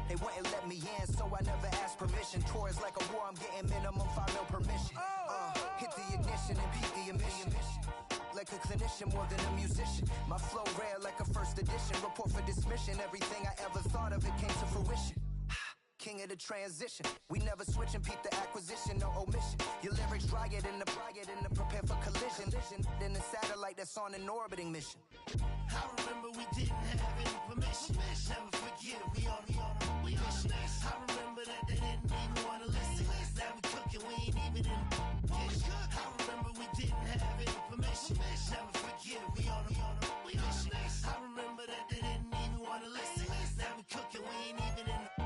They wouldn't let me in, so I never asked permission. Tours like a war, I'm getting minimum 5 mil permission. Hit the ignition and beat the emission. Like a clinician more than a musician. My flow rare like a first edition. Report for dismission. Everything I ever thought of, it came to fruition. King of the transition. We never switch and peep the acquisition, no omission. Your lyrics dry it in the prepare for collision. Then the satellite that's on an orbiting mission. I remember we didn't have any permission. Never forget we on mission. I remember that they didn't even want to listen. Now we cooking, we ain't even in the kitchen. I remember we didn't have any permission. Never forget we on mission. I remember that they didn't even want to listen. Now we cooking, we ain't even in the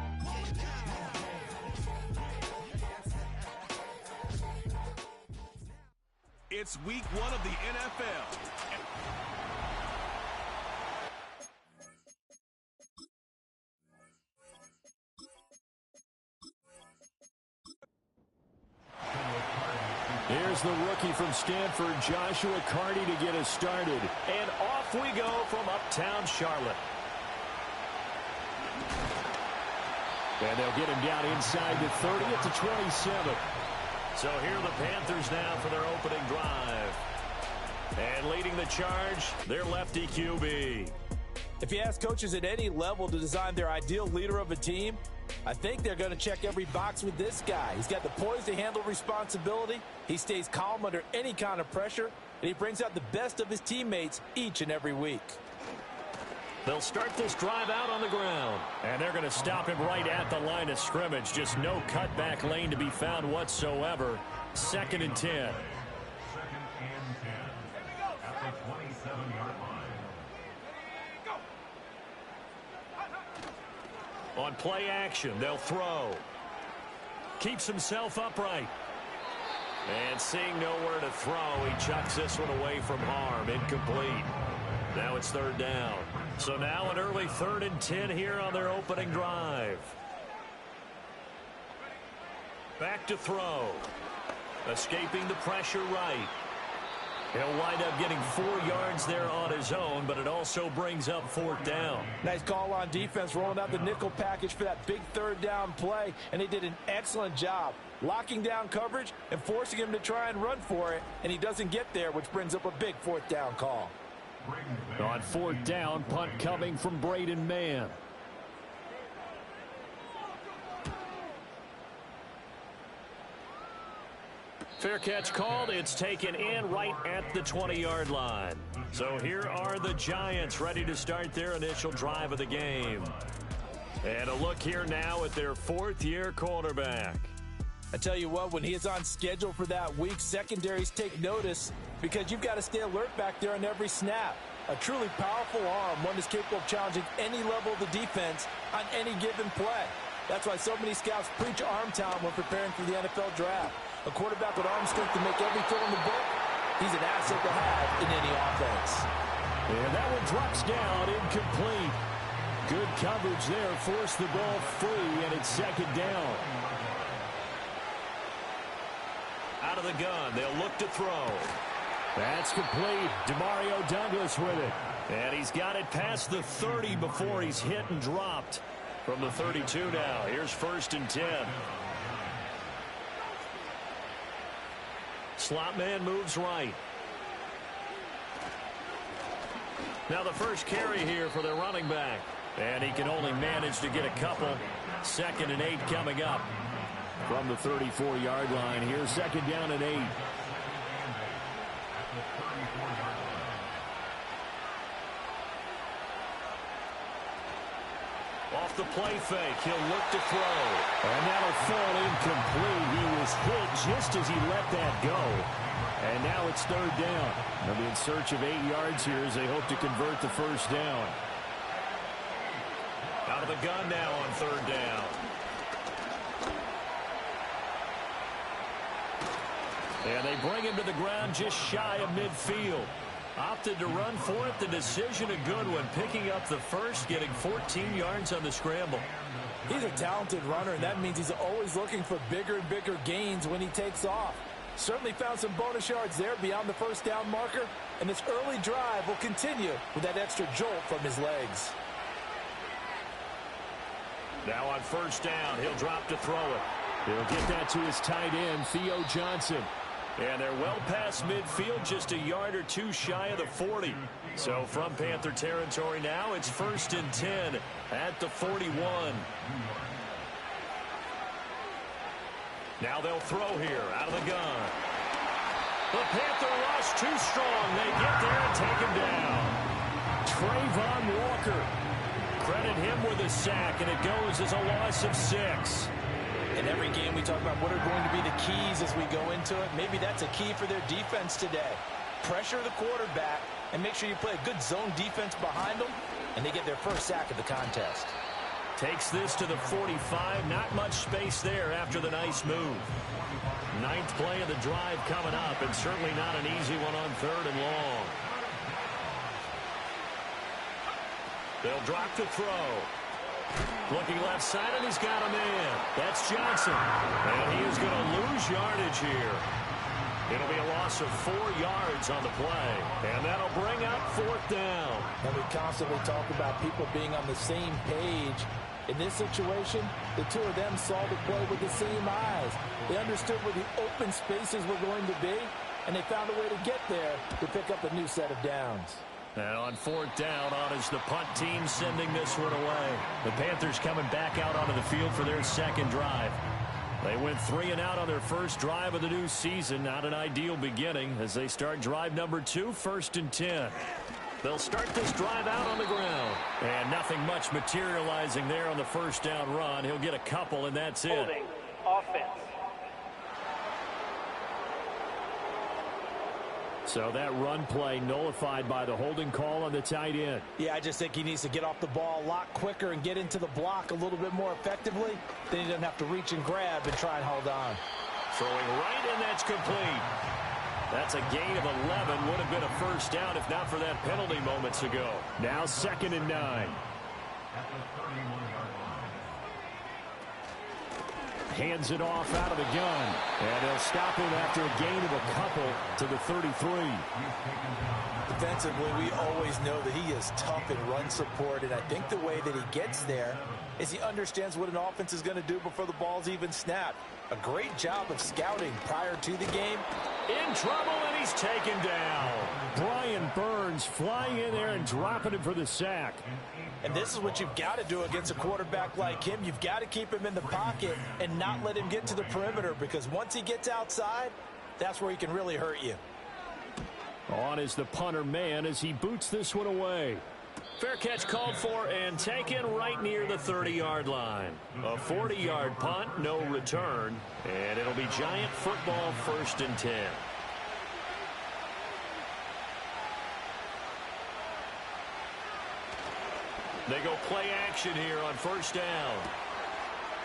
It's week 1 of the NFL. Here's the rookie from Stanford, Joshua Carty, to get us started. And off we go from uptown Charlotte. And they'll get him down inside the 30 at the 27. So here are the Panthers now for their opening drive. And leading the charge, their lefty QB. If you ask coaches at any level to design their ideal leader of a team, I think they're going to check every box with this guy. He's got the poise to handle responsibility. He stays calm under any kind of pressure, and he brings out the best of his teammates each and every week. They'll start this drive out on the ground. And they're going to stop him right at the line of scrimmage. Just no cutback lane to be found whatsoever. 2nd and 10. 2nd and 10 at the 27-yard line. On play action, they'll throw. Keeps himself upright. And seeing nowhere to throw, he chucks this one away from harm. Incomplete. Now it's 3rd down. So now an early 3rd and 10 here on their opening drive. Back to throw. Escaping the pressure right. He'll wind up getting 4 yards there on his own, but it also brings up 4th down. Nice call on defense, rolling out the nickel package for that big 3rd down play, and they did an excellent job locking down coverage and forcing him to try and run for it, and he doesn't get there, which brings up a big 4th down call. On 4th down, punt coming from Braden Mann. Fair catch called. It's taken in right at the 20-yard line. So here are the Giants ready to start their initial drive of the game. And a look here now at their 4th-year quarterback. I tell you what, when he is on schedule for that week, secondaries take notice because you've got to stay alert back there on every snap. A truly powerful arm, one that's capable of challenging any level of the defense on any given play. That's why so many scouts preach arm talent when preparing for the NFL draft. A quarterback with arm strength to make every throw in the book, he's an asset to have in any offense. And that one drops down, incomplete. Good coverage there, forced the ball free, and it's 2nd down. Out of the gun, they'll look to throw. That's complete. Demario Douglas with it. And he's got it past the 30 before he's hit and dropped. From the 32 now, here's 1st and 10. Slot man moves right. Now the first carry here for their running back. And he can only manage to get a couple. 2nd and 8 coming up. From the 34-yard line, here's 2nd down and 8. Off the play fake, he'll look to throw. And that'll fall incomplete. He was hit just as he let that go. And now it's 3rd down. They'll be in search of 8 yards here as they hope to convert the 1st down. Out of the gun now on 3rd down. And they bring him to the ground just shy of midfield. Opted to run for it. The decision a good one. Picking up the first, getting 14 yards on the scramble. He's a talented runner, and that means he's always looking for bigger and bigger gains when he takes off. Certainly found some bonus yards there beyond the 1st down marker, and this early drive will continue with that extra jolt from his legs. Now on first down, he'll drop to throw it. He'll get that to his tight end, Theo Johnson. And they're well past midfield, just a yard or two shy of the 40. So from Panther territory now, it's 1st and 10 at the 41. Now they'll throw here out of the gun. The Panther rush too strong. They get there and take him down. Trayvon Walker. Credit him with a sack, and it goes as a loss of 6. In every game, we talk about what are going to be the keys as we go into it. Maybe that's a key for their defense today. Pressure the quarterback and make sure you play a good zone defense behind them, and they get their first sack of the contest. Takes this to the 45. Not much space there after the nice move. 9th play of the drive coming up, and certainly not an easy one on 3rd and long. They'll drop to throw. Looking left side, and he's got a man. That's Johnson. And he is going to lose yardage here. It'll be a loss of 4 yards on the play. And that'll bring up 4th down. And we constantly talk about people being on the same page. In this situation, the two of them saw the play with the same eyes. They understood where the open spaces were going to be, and they found a way to get there to pick up a new set of downs. And on 4th down, on is the punt team sending this one away. The Panthers coming back out onto the field for their 2nd drive. They went 3 and out on their first drive of the new season. Not an ideal beginning as they start drive number 2, 1st and 10. They'll start this drive out on the ground. And nothing much materializing there on the first down run. He'll get a couple, and that's it. Holding offense. So that run play nullified by the holding call on the tight end. Yeah, I just think he needs to get off the ball a lot quicker and get into the block a little bit more effectively. Then he doesn't have to reach and grab and try and hold on. Throwing right, and that's complete. That's a gain of 11. Would have been a first down if not for that penalty moments ago. Now 2nd and 9. Hands it off out of the gun. And they'll stop him after a gain of a couple to the 33. Defensively, we always know that he is tough in run support, and I think the way that he gets there is he understands what an offense is going to do before the ball's even snapped. A great job of scouting prior to the game. In trouble, and he's taken down. Brian Burns flying in there and dropping him for the sack. And this is what you've got to do against a quarterback like him. You've got to keep him in the pocket and not let him get to the perimeter, because once he gets outside, that's where he can really hurt you. On is the punter man as he boots this one away. Fair catch called for and taken right near the 30-yard line. A 40-yard punt, no return, and it'll be Giant football 1st and 10. They go play action here on first down.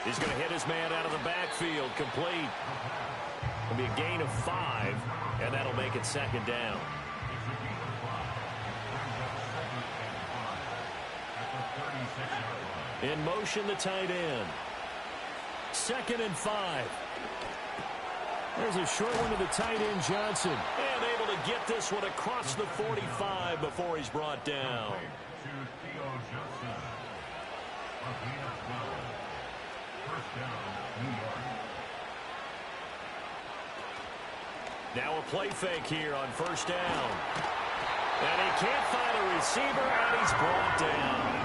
He's going to hit his man out of the backfield, complete. It'll be a gain of 5, and that'll make it 2nd down. In motion, the tight end. 2nd and 5. There's a short one to the tight end, Johnson. And able to get this one across the 45 before he's brought down. Now a play fake here on first down. And he can't find a receiver, and he's brought down.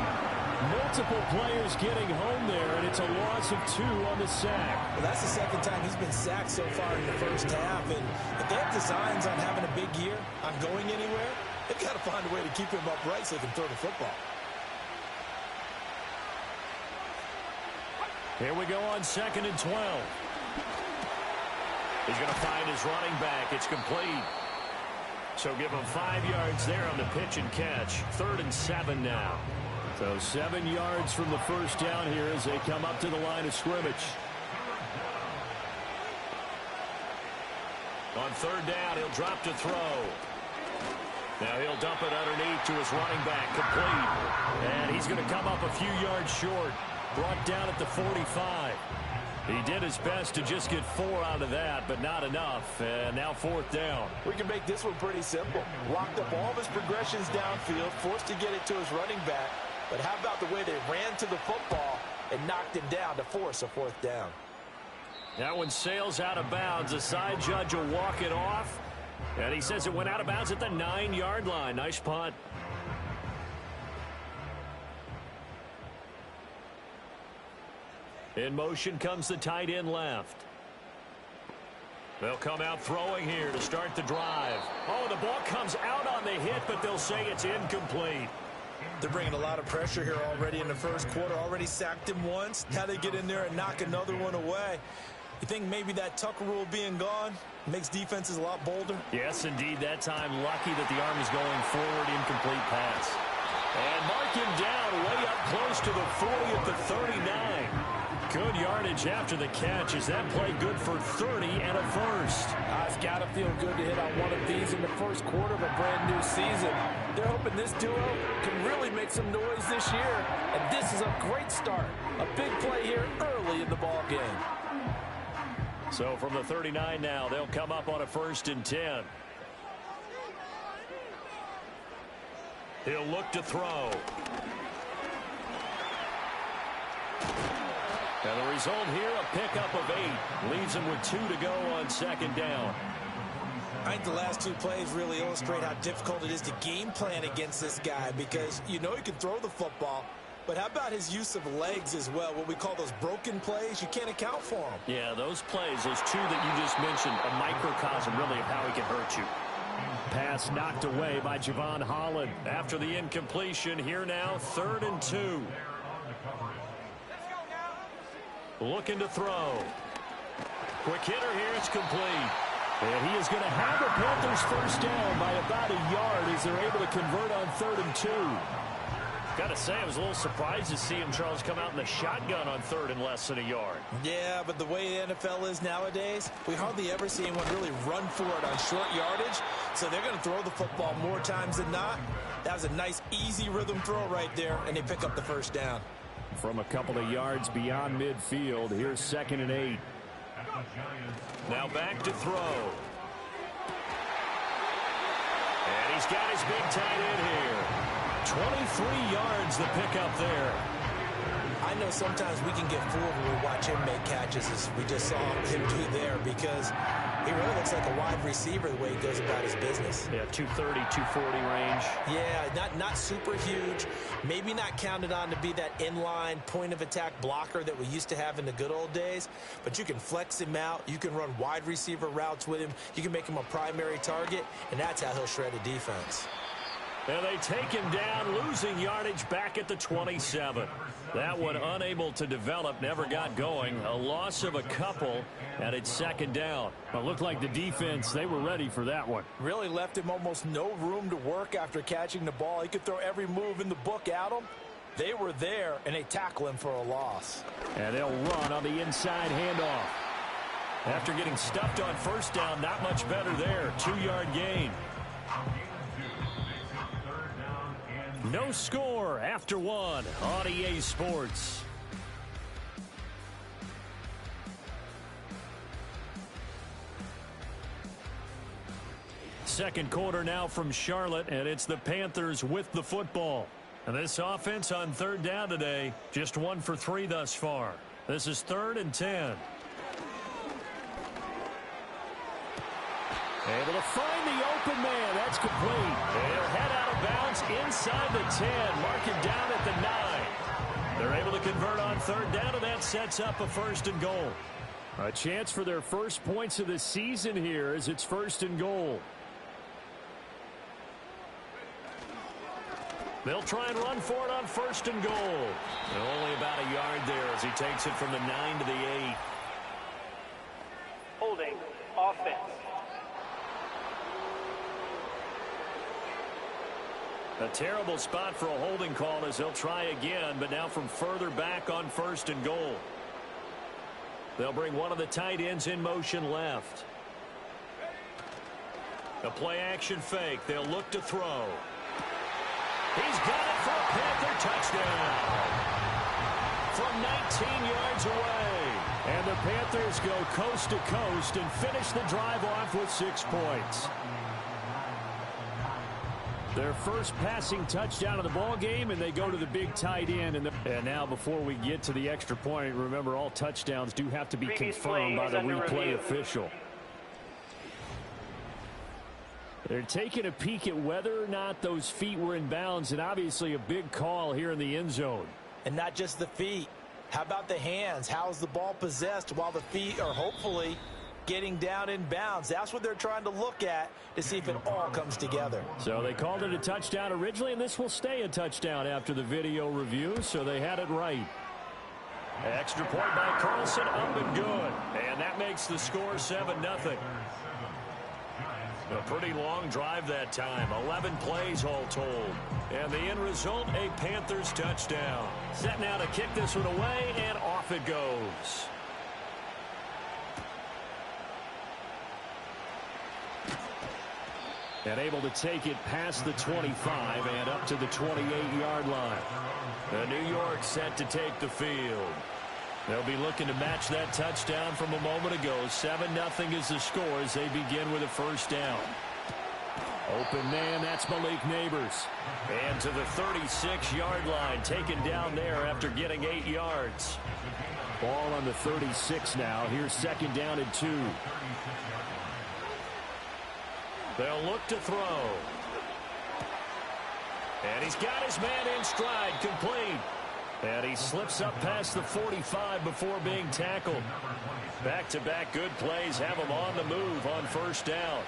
Multiple players getting home there, and it's a loss of 2 on the sack. Well, that's the 2nd time he's been sacked so far in the first half. And if they have designs on having a big year, on going anywhere, they've got to find a way to keep him upright so they can throw the football. Here we go on 2nd and 12. He's going to find his running back. It's complete. So give him 5 yards there on the pitch and catch. 3rd and 7 now. So 7 yards from the first down here as they come up to the line of scrimmage. On 3rd down, he'll drop to throw. Now he'll dump it underneath to his running back, complete. And he's going to come up a few yards short. Brought down at the 45. He did his best to just get 4 out of that, but not enough. And now 4th down. We can make this one pretty simple. Locked up all of his progressions downfield, forced to get it to his running back. But how about the way they ran to the football and knocked him down to force a 4th down. That one sails out of bounds. The side judge will walk it off. And he says it went out of bounds at the 9-yard line. Nice punt. In motion comes the tight end left. They'll come out throwing here to start the drive. Oh, the ball comes out on the hit, but they'll say it's incomplete. They're bringing a lot of pressure here already in the first quarter. Already sacked him once. How they get in there and knock another one away? You think maybe that Tucker rule being gone makes defenses a lot bolder? Yes, indeed. That time, lucky that the arm is going forward. Incomplete pass. And mark him down way up close to the 40 at the 39. Good yardage after the catch. Is that play good for 30 and a first? It's got to feel good to hit on one of these in the first quarter of a brand new season. They're hoping this duo can really make some noise this year. And this is a great start. A big play here early in the ball game. So from the 39 now, they'll come up on a 1st and 10. He'll look to throw. And the result here, a pickup of 8. Leaves him with 2 to go on 2nd down. I think the last 2 plays really illustrate how difficult it is to game plan against this guy, because you know he can throw the football. But how about his use of legs as well? What we call those broken plays, you can't account for them. Yeah, those plays, those 2 that you just mentioned, a microcosm really of how he can hurt you. Pass knocked away by Javon Holland. After the incompletion, here now, 3rd and 2. Looking to throw. Quick hitter here, it's complete. And he is going to have the Panthers 1st down by about a yard as they're able to convert on 3rd and 2. Got to say, I was a little surprised to see him, Charles, come out in the shotgun on 3rd and less than a yard. Yeah, but the way the NFL is nowadays, we hardly ever see anyone really run for it on short yardage. So they're going to throw the football more times than not. That was a nice, easy rhythm throw right there, and they pick up the 1st down. From a couple of yards beyond midfield, here's 2nd and 8. Now back to throw. And he's got his big tight end here. 23 yards the pickup there. I know sometimes we can get fooled when we watch him make catches, as we just saw him do there, because he really looks like a wide receiver the way he goes about his business. Yeah, 230, 240 range. Yeah, not super huge. Maybe not counted on to be that inline point-of-attack blocker that we used to have in the good old days, but you can flex him out. You can run wide receiver routes with him. You can make him a primary target, and that's how he'll shred a defense. And they take him down, losing yardage back at the 27. That one unable to develop, never got going. A loss of a couple, and it's 2nd down. But it looked like the defense, they were ready for that one. Really left him almost no room to work after catching the ball. He could throw every move in the book at him. They were there, and they tackle him for a loss. And they'll run on the inside handoff. After getting stuffed on 1st down, not much better there. 2-yard gain. No score after 1 on EA Sports. Second quarter now from Charlotte, and it's the Panthers with the football. And this offense on 3rd down today, just 1 for 3 thus far. This is 3rd and 10. Able to find the open man. That's complete. They'll head out of bounds inside the 10. Mark him down at the 9. They're able to convert on 3rd down, and that sets up a 1st and goal. A chance for their first points of the season here as it's 1st and goal. They'll try and run for it on 1st and goal. And only about a yard there as he takes it from the 9 to the 8. Holding offense. A terrible spot for a holding call as they'll try again, but now from further back on 1st and goal. They'll bring one of the tight ends in motion left. A play-action fake. They'll look to throw. He's got it for a Panther touchdown. From 19 yards away. And the Panthers go coast to coast and finish the drive off with 6 points. Their first passing touchdown of the ball game, and they go to the big tight end. And now before we get to the extra point, remember all touchdowns do have to be confirmed by the replay official. They're taking a peek at whether or not those feet were in bounds, and obviously a big call here in the end zone. And not just the feet. How about the hands? How is the ball possessed while the feet are hopefully getting down in bounds? That's what they're trying to look at to see if it all comes together. So they called it a touchdown originally, and this will stay a touchdown after the video review, so they had it right. Extra point by Carlson, up and good. And that makes the score 7-0. A pretty long drive that time. 11 plays all told. And the end result, a Panthers touchdown. Set now to kick this one away, and off it goes. And able to take it past the 25 and up to the 28-yard line. The New York set to take the field. They'll be looking to match that touchdown from a moment ago. 7-0 is the score as they begin with a first down. Open man, that's Malik Neighbors. And to the 36-yard line, taken down there after getting 8 yards. Ball on the 36 now. Here's second down and 2. They'll look to throw. And he's got his man in stride, complete. And he slips up past the 45 before being tackled. Back-to-back good plays have him on the move on first down.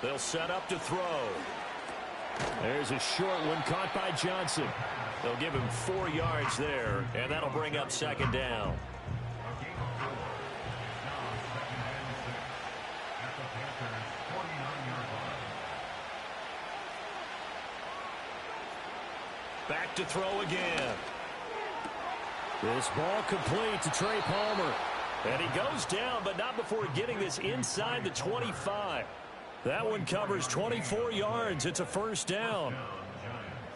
They'll set up to throw. There's a short one caught by Johnson. They'll give him 4 yards there, and that'll bring up second down. Back to throw again. This ball complete to Trey Palmer. And he goes down, but not before getting this inside the 25. That one covers 24 yards. It's a first down.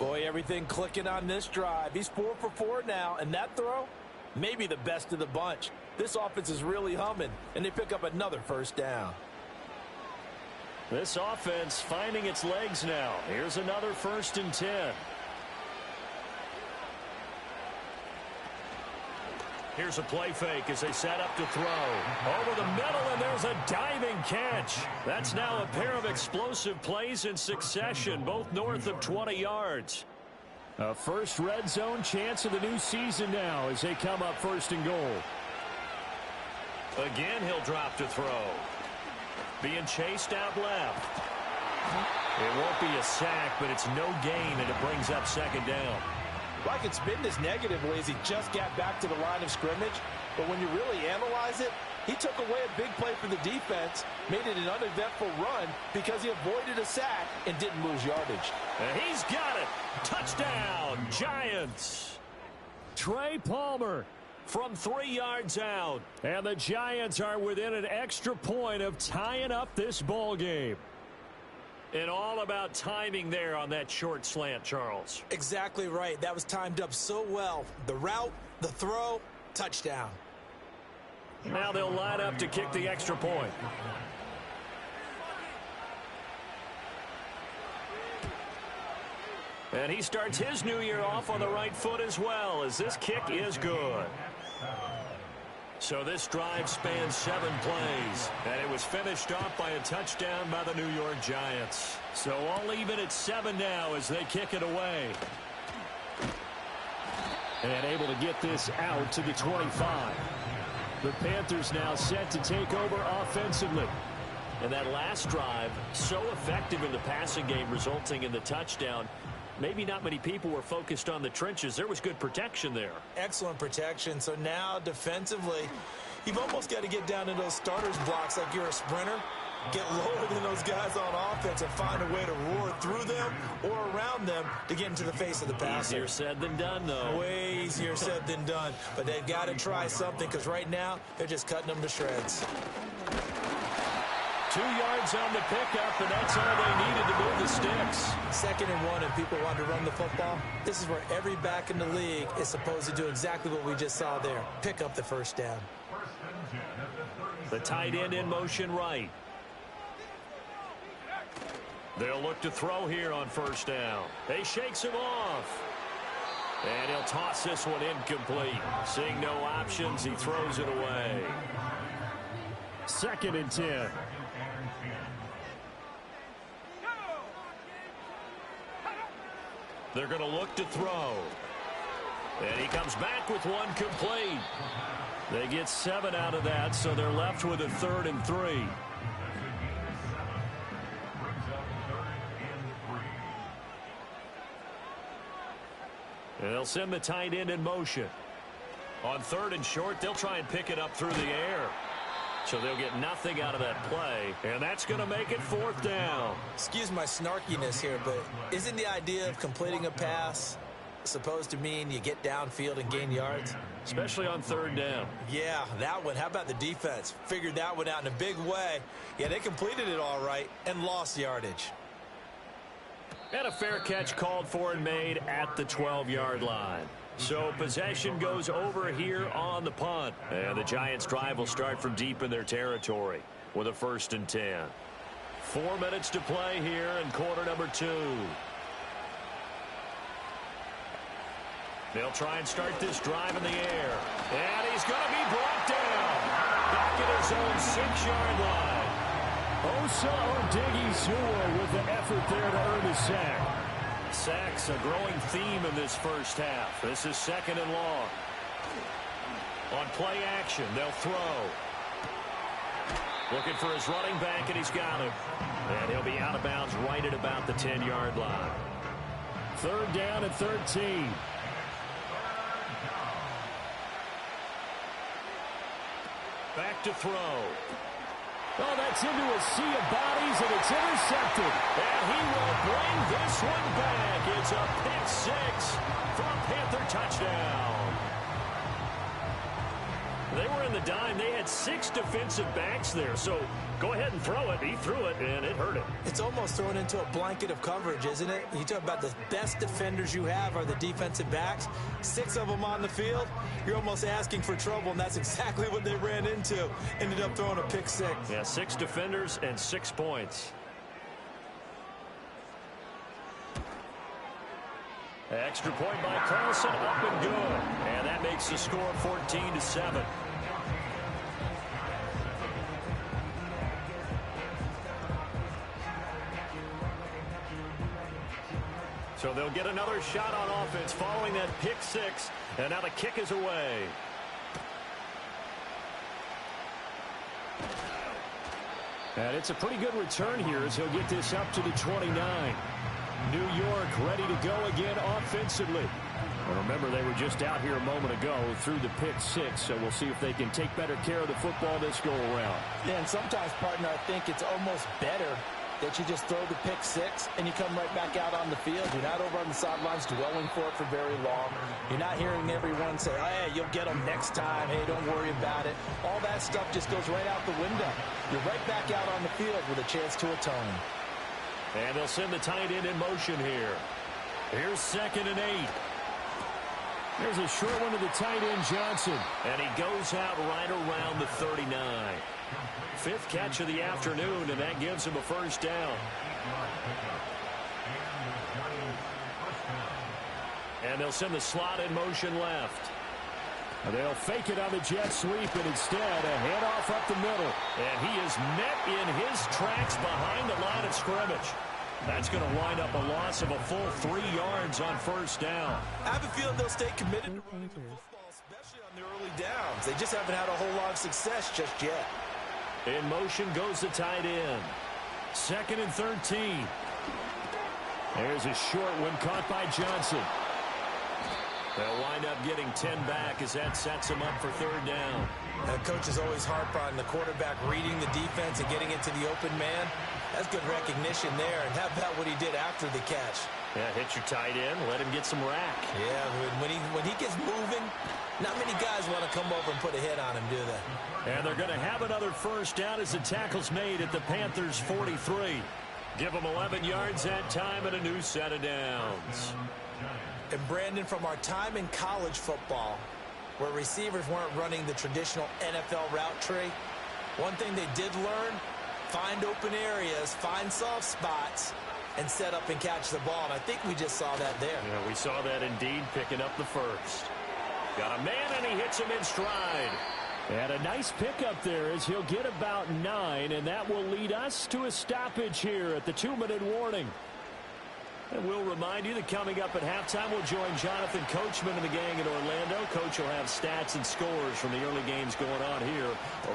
Boy, everything clicking on this drive. He's 4 for 4 now, and that throw, maybe the best of the bunch. This offense is really humming, and they pick up another first down. This offense finding its legs now. Here's another 1st and 10. Here's a play fake as they set up to throw. Over the middle, and there's a diving catch. That's now a pair of explosive plays in succession, both north of 20 yards. A first red zone chance of the new season now as they come up 1st and goal. Again, he'll drop to throw. Being chased out left. It won't be a sack, but it's no gain, and it brings up second down. Well, I can spin this negatively as he just got back to the line of scrimmage. But when you really analyze it, he took away a big play for the defense, made it an uneventful run because he avoided a sack and didn't lose yardage. And he's got it. Touchdown, Giants. Trey Palmer from 3 yards out. And the Giants are within an extra point of tying up this ball game. And all about timing there on that short slant, Charles. Exactly right. That was timed up so well. The route, the throw, touchdown. Now they'll line up to kick the extra point. And he starts his new year off on the right foot as well, as this kick is good. So this drive spans 7 plays, and it was finished off by a touchdown by the New York Giants. So all even at 7 now as they kick it away. And able to get this out to the 25. The Panthers now set to take over offensively. And that last drive, so effective in the passing game, resulting in the touchdown. Maybe not many people were focused on the trenches. There was good protection there. Excellent protection. So now defensively, you've almost got to get down to those starters blocks like you're a sprinter. Get lower than those guys on offense and find a way to roar through them or around them to get into the face of the passer. Easier said than done, though. Way easier said than done. But they've got to try something because right now they're just cutting them to shreds. 2 yards on the pickup, and that's all they needed to move the sticks. 2nd and 1, and people want to run the football. This is where every back in the league is supposed to do exactly what we just saw there. Pick up the first down. The tight end in motion right. They'll look to throw here on first down. He shakes him off. And he'll toss this one incomplete. Seeing no options, he throws it away. 2nd and 10. They're going to look to throw. And he comes back with one complete. They get 7 out of that, so they're left with a 3rd and 3. And they'll send the tight end in motion. On 3rd and short, they'll try and pick it up through the air. So they'll get nothing out of that play, and that's going to make it 4th down. Excuse my snarkiness here, but isn't the idea of completing a pass supposed to mean you get downfield and gain yards? Especially on 3rd down. Yeah, that one. How about the defense? Figured that one out in a big way. Yeah, they completed it all right and lost yardage. And a fair catch called for and made at the 12-yard line. So possession goes over here on the punt. And the Giants' drive will start from deep in their territory with a 1st and 10. 4 minutes to play here in quarter number 2. They'll try and start this drive in the air. And he's going to be brought down. Back at his own 6-yard line. Osa Odighizuwa with the effort there to earn the sack. Sacks a growing theme in this first half. This is 2nd and long. On play action, they'll throw. Looking for his running back, and he's got him. And he'll be out of bounds right at about the 10-yard line. 3rd down and 13. Back to throw. Oh, that's into a sea of bodies, and it's intercepted. And he will bring this one back. It's a pick 6 for a Panther touchdown. They were in the dime. They had 6 defensive backs there. So go ahead and throw it. He threw it, and it hurt him. It's almost thrown into a blanket of coverage, isn't it? You talk about the best defenders you have are the defensive backs. 6 of them on the field. You're almost asking for trouble, and that's exactly what they ran into. Ended up throwing a pick 6. Yeah, 6 defenders and 6 points. Extra point by Carlson, up and good. And that makes the score 14-7. So they'll get another shot on offense following that pick 6. And now the kick is away. And it's a pretty good return here as he'll get this up to the 29. New York ready to go again offensively. And remember, they were just out here a moment ago through the pick 6, so we'll see if they can take better care of the football this go around. Yeah, and sometimes, partner, I think it's almost better that you just throw the pick 6 and you come right back out on the field. You're not over on the sidelines dwelling for it for very long. You're not hearing everyone say, hey, you'll get them next time. Hey, don't worry about it. All that stuff just goes right out the window. You're right back out on the field with a chance to atone. And they'll send the tight end in motion here. Here's 2nd and 8. There's a short one to the tight end, Johnson. And he goes out right around the 39. 5th catch of the afternoon, and that gives him a 1st down. And they'll send the slot in motion left. They'll fake it on the jet sweep, and instead a handoff up the middle. And he is met in his tracks behind the line of scrimmage. That's going to wind up a loss of a full 3 yards on 1st down. I have a feeling they'll stay committed to running the football, especially on the early downs. They just haven't had a whole lot of success just yet. In motion goes the tight end. 2nd and 13. There's a short one caught by Johnson. They'll wind up getting 10 back as that sets them up for 3rd down. And coaches always harp on the quarterback reading the defense and getting it to the open man. That's good recognition there. And how about what he did after the catch? Yeah, hit your tight end, let him get some rack. Yeah, when he gets moving, not many guys want to come over and put a hit on him, do they? And they're going to have another 1st down as the tackle's made at the Panthers' 43. Give them 11 yards that time and a new set of downs. And Brandon, from our time in college football, where receivers weren't running the traditional NFL route tree, One thing they did learn, find open areas, find soft spots, and set up and catch the ball. And I think we just saw that there. Yeah, we saw that indeed, picking up the first. Got a man, and he hits him in stride. And a nice pickup there as he'll get about 9, and that will lead us to a stoppage here at the 2-minute warning. And we'll remind you that coming up at halftime, we'll join Jonathan Coachman and the gang in Orlando. Coach will have stats and scores from the early games going on here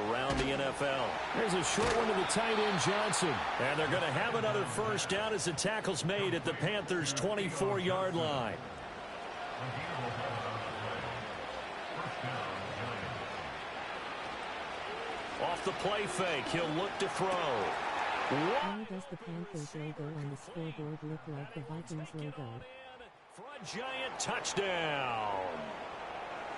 around the NFL. There's a short one to the tight end, Johnson. And they're going to have another first down as the tackle's made at the Panthers' 24-yard line. Off the play fake, he'll look to throw. Why does the Panthers logo on the scoreboard look like the Vikings logo? For a giant touchdown.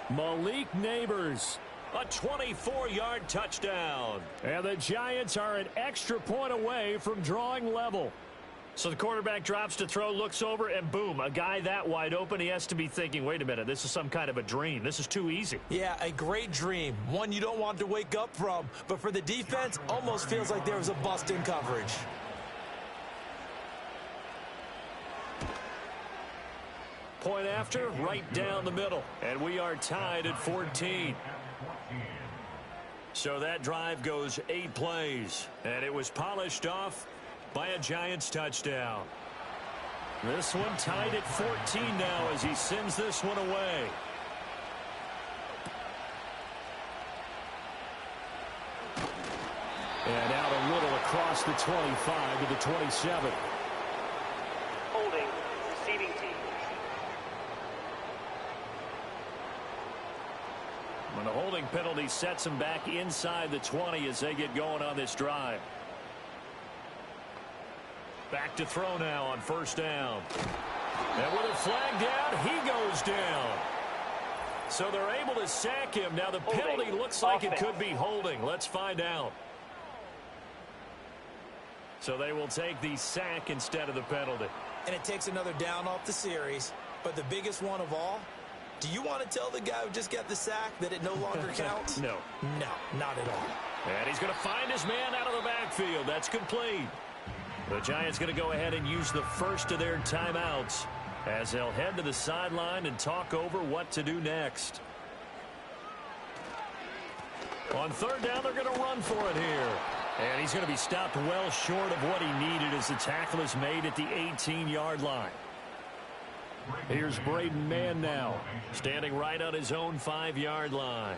Malik Neighbors. A 24-yard touchdown. And the Giants are an extra point away from drawing level. So the quarterback drops to throw, looks over, and boom, a guy that wide open, he has to be thinking, wait a minute, this is some kind of a dream. This is too easy. Yeah, a great dream. One you don't want to wake up from. But for the defense, almost feels like there was a bust in coverage. Point after, right down the middle. And we are tied at 14. So that drive goes 8 plays. And it was polished off by a Giants touchdown. This one tied at 14 now as he sends this one away. And out a little across the 25 to the 27. Holding, receiving team. When the holding penalty sets him back inside the 20 as they get going on this drive. Back to throw now on first down. And with a flag down, he goes down. So they're able to sack him. Now the penalty looks like it could be holding. Let's find out. So they will take the sack instead of the penalty. And it takes another down off the series. But the biggest one of all, do you want to tell the guy who just got the sack that it no longer counts? No. No, not at all. And he's going to find his man out of the backfield. That's complete. The Giants going to go ahead and use the first of their timeouts as they'll head to the sideline and talk over what to do next. On third down, they're going to run for it here. And he's going to be stopped well short of what he needed as the tackle is made at the 18-yard line. Here's Braden Mann now, standing right on his own 5-yard line.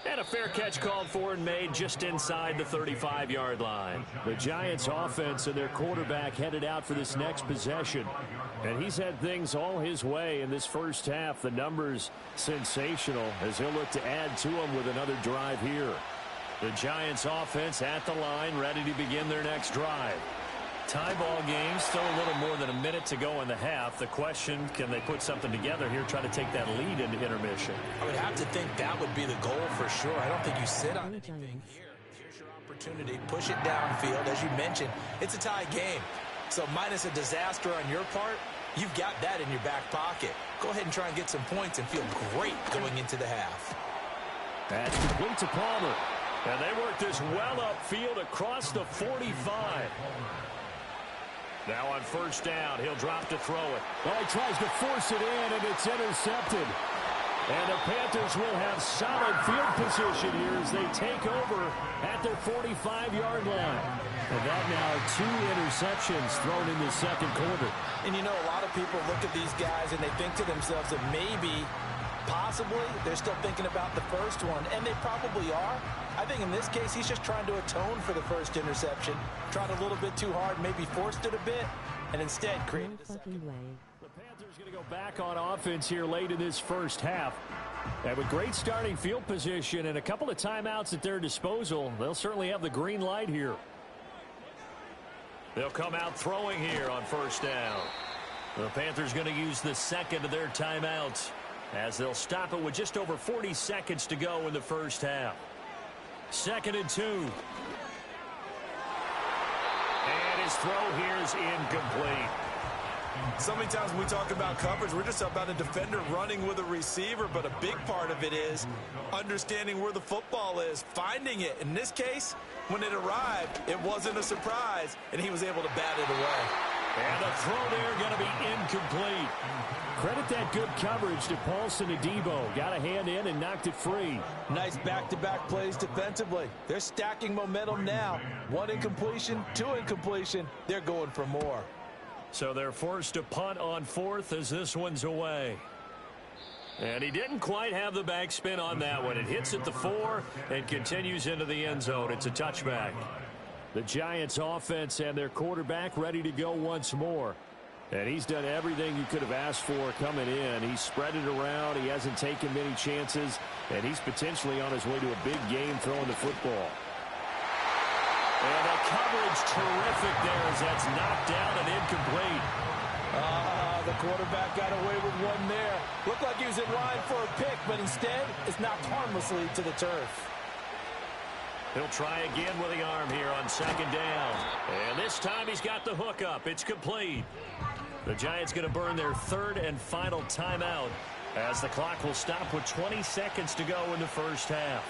And a fair catch called for and made just inside the 35-yard line. The Giants offense and their quarterback headed out for this next possession. And he's had things all his way in this first half. The numbers sensational as he'll look to add to them with another drive here. The Giants offense at the line, ready to begin their next drive. Tie ball game, still a little more than a minute to go in the half. The question, can they put something together here, try to take that lead into intermission? I would have to think that would be the goal for sure. I don't think you sit on anything here. Here's your opportunity. Push it downfield. As you mentioned, it's a tie game. So minus a disaster on your part, you've got that in your back pocket. Go ahead and try and get some points and feel great going into the half. That's complete to Palmer. And they work this well upfield across the 45. Now on first down, he'll drop to throw it. Well, he tries to force it in, and it's intercepted. And the Panthers will have solid field position here as they take over at their 45-yard line. And that now 2 interceptions thrown in the second quarter. And you know, a lot of people look at these guys and they think to themselves that maybe, possibly, they're still thinking about the first one, and they probably are. I think in this case, he's just trying to atone for the first interception. Tried a little bit too hard, maybe forced it a bit, and instead created a second. The Panthers going to go back on offense here late in this first half. And with great starting field position and a couple of timeouts at their disposal, they'll certainly have the green light here. They'll come out throwing here on first down. The Panthers going to use the second of their timeouts as they'll stop it with just over 40 seconds to go in the first half. 2nd and 2. And his throw here is incomplete. So many times when we talk about coverage, we're just about a defender running with a receiver, but a big part of it is understanding where the football is, finding it. In this case, when it arrived, it wasn't a surprise, and he was able to bat it away. And the throw there going to be incomplete. Credit that good coverage to Paulson Adebo. Got a hand in and knocked it free. Nice back-to-back plays defensively. They're stacking momentum now. 1 incompletion, 2 incompletion. They're going for more. So they're forced to punt on 4th as this one's away. And he didn't quite have the backspin on that one. It hits at the 4 and continues into the end zone. It's a touchback. The Giants offense and their quarterback ready to go once more. And he's done everything you could have asked for coming in. He's spread it around. He hasn't taken many chances. And he's potentially on his way to a big game throwing the football. And the coverage terrific there as that's knocked down and incomplete. The quarterback got away with one there. Looked like he was in line for a pick, but instead it's knocked harmlessly to the turf. He'll try again with the arm here on 2nd down. And this time he's got the hook up. It's complete. The Giants going to burn their 3rd and final timeout as the clock will stop with 20 seconds to go in the first half.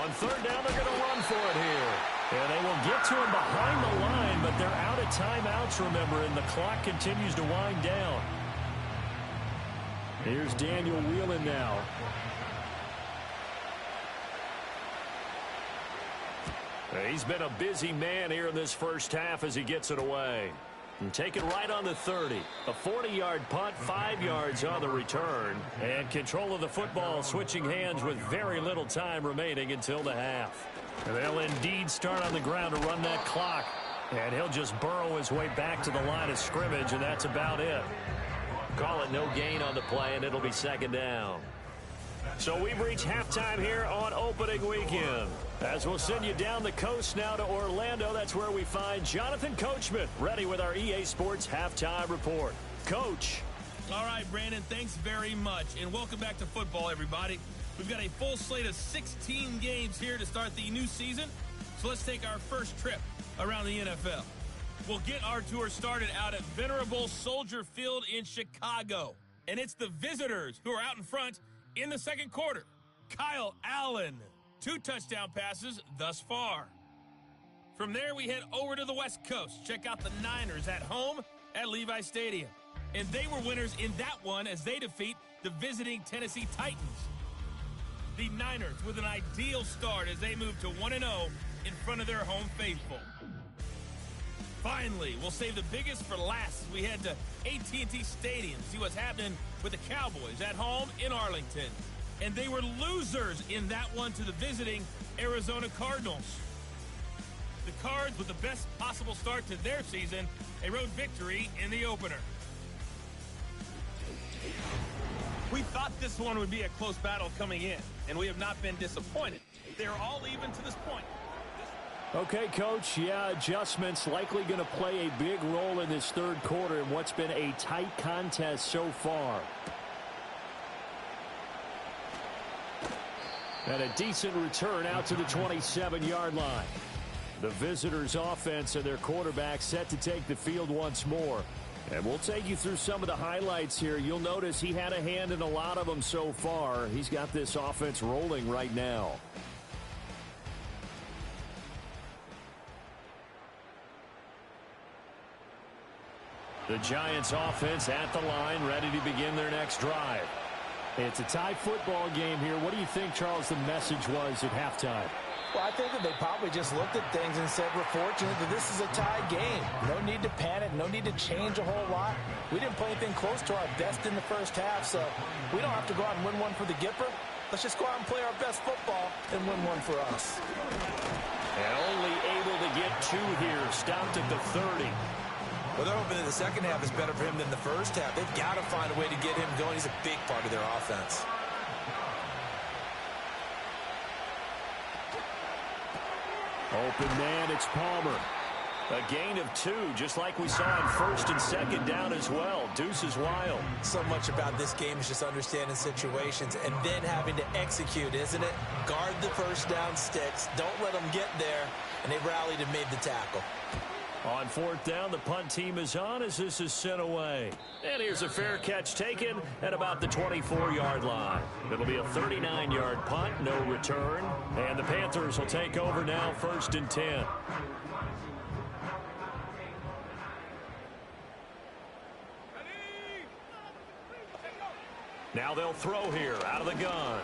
On 3rd down, they're going to run for it here. And they will get to him behind the line, but they're out of timeouts, remember, and the clock continues to wind down. Here's Daniel Whelan now. He's been a busy man here in this first half as he gets it away. And take it right on the 30. A 40-yard punt, 5 yards on the return. And control of the football switching hands with very little time remaining until the half. And they'll indeed start on the ground to run that clock. And he'll just burrow his way back to the line of scrimmage, and that's about it. Call it no gain on the play, and it'll be 2nd down. So we've reached halftime here on opening weekend. As we'll send you down the coast now to Orlando, that's where we find Jonathan Coachman ready with our EA Sports Halftime Report. Coach. All right, Brandon, thanks very much. And welcome back to football, everybody. We've got a full slate of 16 games here to start the new season. So let's take our first trip around the NFL. We'll get our tour started out at Venerable Soldier Field in Chicago. And it's the visitors who are out in front in the second quarter. Kyle Allen, 2 touchdown passes thus far. From there, we head over to the West Coast. Check out the Niners at home at Levi Stadium. And they were winners in that one as they defeat the visiting Tennessee Titans. The Niners with an ideal start as they move to 1-0 in front of their home faithful. Finally, we'll save the biggest for last as we head to AT&T Stadium, see what's happening with the Cowboys at home in Arlington. And they were losers in that one to the visiting Arizona Cardinals. The Cards with the best possible start to their season, a road victory in the opener. We thought this one would be a close battle coming in, and we have not been disappointed. They're all even to this point. Okay, Coach, adjustments likely going to play a big role in this third quarter in what's been a tight contest so far. And a decent return out to the 27-yard line. The visitors' offense and their quarterback set to take the field once more. And we'll take you through some of the highlights here. You'll notice he had a hand in a lot of them so far. He's got this offense rolling right now. The Giants offense at the line, ready to begin their next drive. It's a tie football game here. What do you think, Charles, the message was at halftime? Well, I think that they probably just looked at things and said, we're fortunate that this is a tie game. No need to panic, no need to change a whole lot. We didn't play anything close to our best in the first half, so we don't have to go out and win one for the Gipper. Let's just go out and play our best football and win one for us. And only able to get 2 here, stopped at the 30. Well, they're hoping that the second half is better for him than the first half. They've got to find a way to get him going. He's a big part of their offense. Open man, it's Palmer. A gain of 2, just like we saw in first and second down as well. Deuce is wild. So much about this game is just understanding situations and then having to execute, isn't it? Guard the first down sticks. Don't let them get there. And they rallied and made the tackle. On fourth down, the punt team is on as this is sent away. And here's a fair catch taken at about the 24-yard line. It'll be a 39-yard punt, no return. And the Panthers will take over now, 1st and 10. Now they'll throw here out of the gun.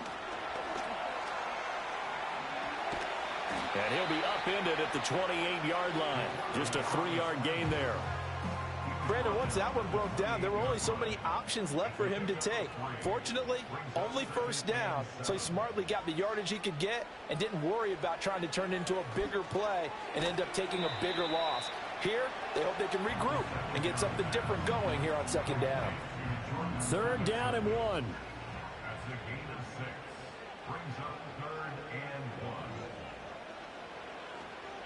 And he'll be upended at the 28-yard line. Just a 3-yard gain there. Brandon, once that one broke down, there were only so many options left for him to take. Fortunately, only 1st down, so he smartly got the yardage he could get and didn't worry about trying to turn it into a bigger play and end up taking a bigger loss. Here, they hope they can regroup and get something different going here on 2nd down. 3rd down and 1. That's a gain of 6. Brings up 3rd and 1.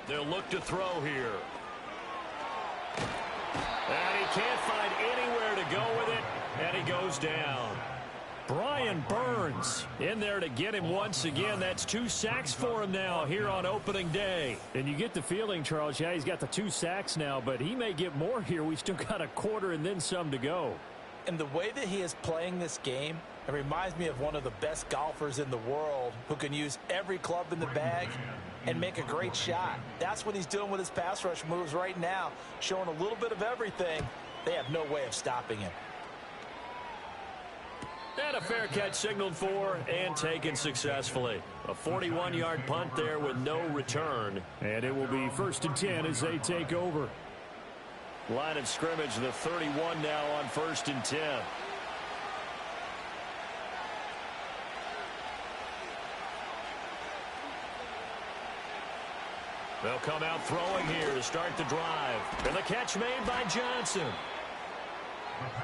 They'll look to throw here. And he can't find anywhere to go with it, and he goes down. Brian Burns in there to get him once again. That's 2 sacks for him now here on opening day. And you get the feeling, Charles, yeah, he's got the 2 sacks now, but he may get more here. We still got a quarter and then some to go. And the way that he is playing this game, it reminds me of one of the best golfers in the world who can use every club in the bag and make a great shot. That's what he's doing with his pass rush moves right now, showing a little bit of everything. They have no way of stopping him. And a fair catch signaled for and taken successfully. A 41-yard punt there with no return. And it will be 1st and 10 as they take over. Line of scrimmage, the 31 now on 1st and 10. They'll come out throwing here to start the drive. And the catch made by Johnson.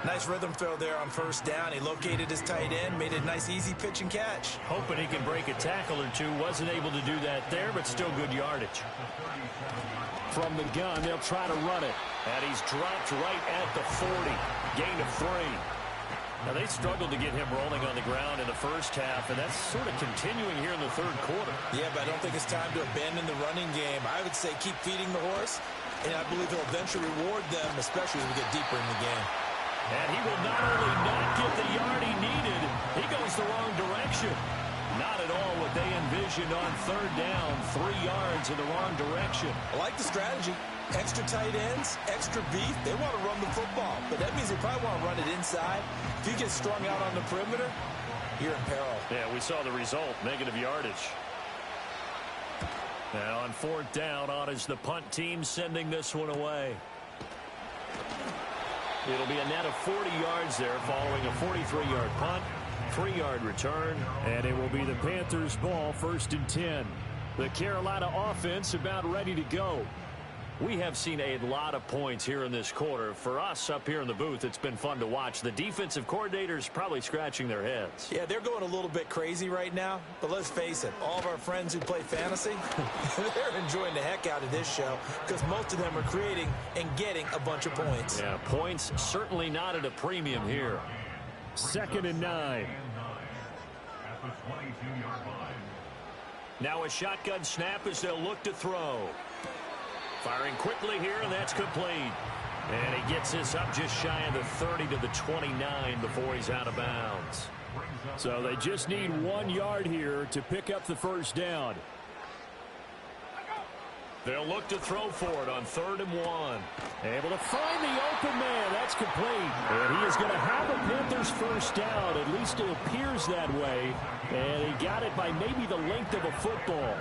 Nice rhythm throw there on 1st down. He located his tight end, made a nice easy pitch and catch. Hoping he can break a tackle or two. Wasn't able to do that there, but still good yardage. From the gun, they'll try to run it. And he's dropped right at the 40. Gain of 3. Now, they struggled to get him rolling on the ground in the first half, and that's sort of continuing here in the 3rd quarter. Yeah, but I don't think it's time to abandon the running game. I would say keep feeding the horse, and I believe he'll eventually reward them, especially as we get deeper in the game. And he will not only not get the yard he needed, he goes the wrong direction. Not at all what they envisioned on 3rd down. 3 yards in the wrong direction. I like the strategy. Extra tight ends, extra beef. They want to run the football, but that means they probably want to run it inside. If you get strung out on the perimeter, you're in peril. Yeah, we saw the result, negative yardage. Now on 4th down, on is the punt team sending this one away. It'll be a net of 40 yards there following a 43-yard punt, 3-yard return. And it will be the Panthers' ball, 1st and 10. The Carolina offense about ready to go. We have seen a lot of points here in this quarter. For us up here in the booth, it's been fun to watch. The defensive coordinators probably scratching their heads. Yeah, they're going a little bit crazy right now. But let's face it, all of our friends who play fantasy, they're enjoying the heck out of this show because most of them are creating and getting a bunch of points. Yeah, points certainly not at a premium here. 2nd and 9. At the 22-yard line. Now a shotgun snap as they'll look to throw. Firing quickly here, and that's complete. And he gets this up just shy of the 30 to the 29 before he's out of bounds. So they just need 1 yard here to pick up the 1st down. They'll look to throw for it on 3rd and 1. Able to find the open man. That's complete. And he is going to have a Panthers 1st down. At least it appears that way. And he got it by maybe the length of a football.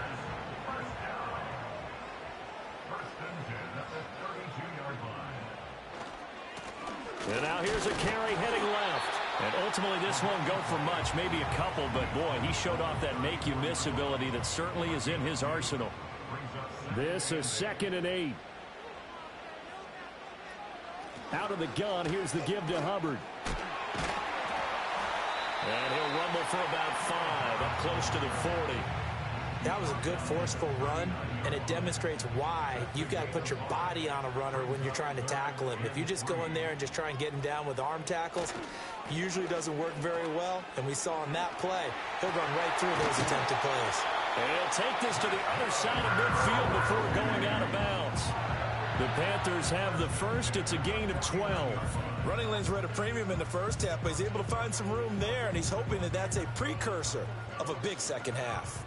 And now here's a carry heading left. And ultimately this won't go for much, maybe a couple, but boy, he showed off that make-you-miss ability that certainly is in his arsenal. This is 2nd and 8. Out of the gun, here's the give to Hubbard. And he'll rumble for about 5, up close to the 40. That was a good forceful run, and it demonstrates why you've got to put your body on a runner when you're trying to tackle him. If you just go in there and just try and get him down with arm tackles, usually doesn't work very well, and we saw in that play, he'll run right through those attempted plays. And he'll take this to the other side of midfield before going out of bounds. The Panthers have the first. It's a gain of 12. Running lanes were at a premium in the first half, but he's able to find some room there, and he's hoping that that's a precursor of a big second half.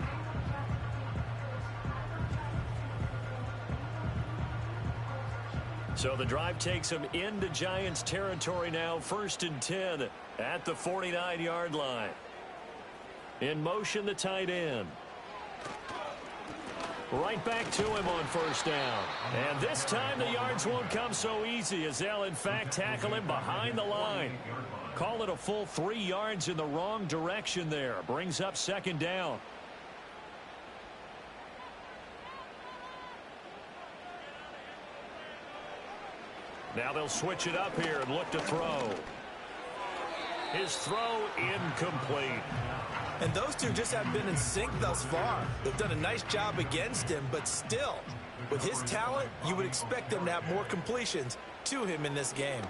So the drive takes him into Giants territory now. 1st and 10 at the 49-yard line. In motion, the tight end. Right back to him on 1st down. And this time the yards won't come so easy as they'll, in fact, tackle him behind the line. Call it a full 3 yards in the wrong direction there. Brings up 2nd down. Now they'll switch it up here and look to throw. His throw incomplete. And those two just haven't been in sync thus far. They've done a nice job against him, but still, with his talent, you would expect them to have more completions to him in this game.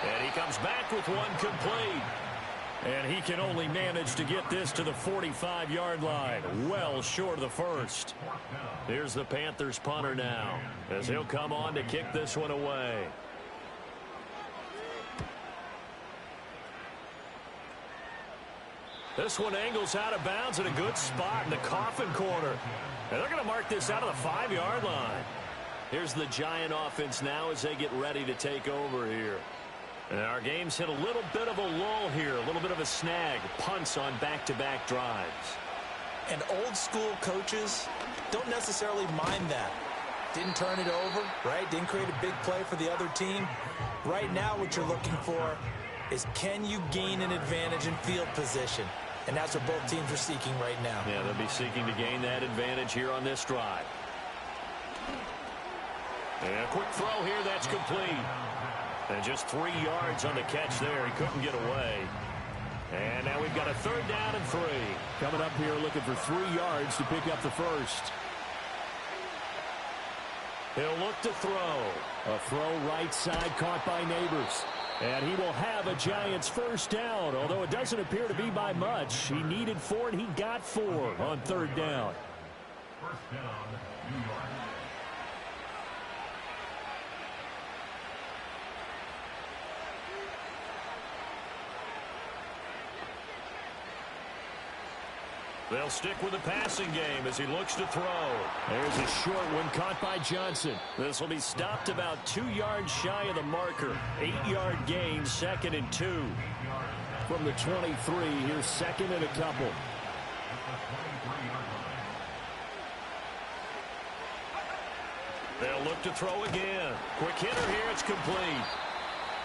And he comes back with one complete. And he can only manage to get this to the 45-yard line, well short of the first. Here's the Panthers punter now, as he'll come on to kick this one away. This one angles out of bounds at a good spot in the coffin corner. And they're going to mark this out of the 5-yard line. Here's the Giant offense now as they get ready to take over here. And our game's hit a little bit of a lull here, a little bit of a snag. Punts on back-to-back drives. And old-school coaches don't necessarily mind that. Didn't turn it over, right? Didn't create a big play for the other team. Right now what you're looking for is, can you gain an advantage in field position? And that's what both teams are seeking right now. Yeah, they'll be seeking to gain that advantage here on this drive. And a quick throw here, that's complete. And just 3 yards on the catch there. He couldn't get away. And now we've got a 3rd down and 3. Coming up here looking for 3 yards to pick up the first. He'll look to throw. A throw right side caught by Neighbors. And he will have a Giants 1st down, although it doesn't appear to be by much. He needed 4 and he got 4 on 3rd down. 1st down, New York. They'll stick with the passing game as he looks to throw. There's a short one caught by Johnson. This will be stopped about 2 yards shy of the marker. 8-yard gain, 2nd and 2. From the 23, here's 2nd and a couple. They'll look to throw again. Quick hitter here, it's complete.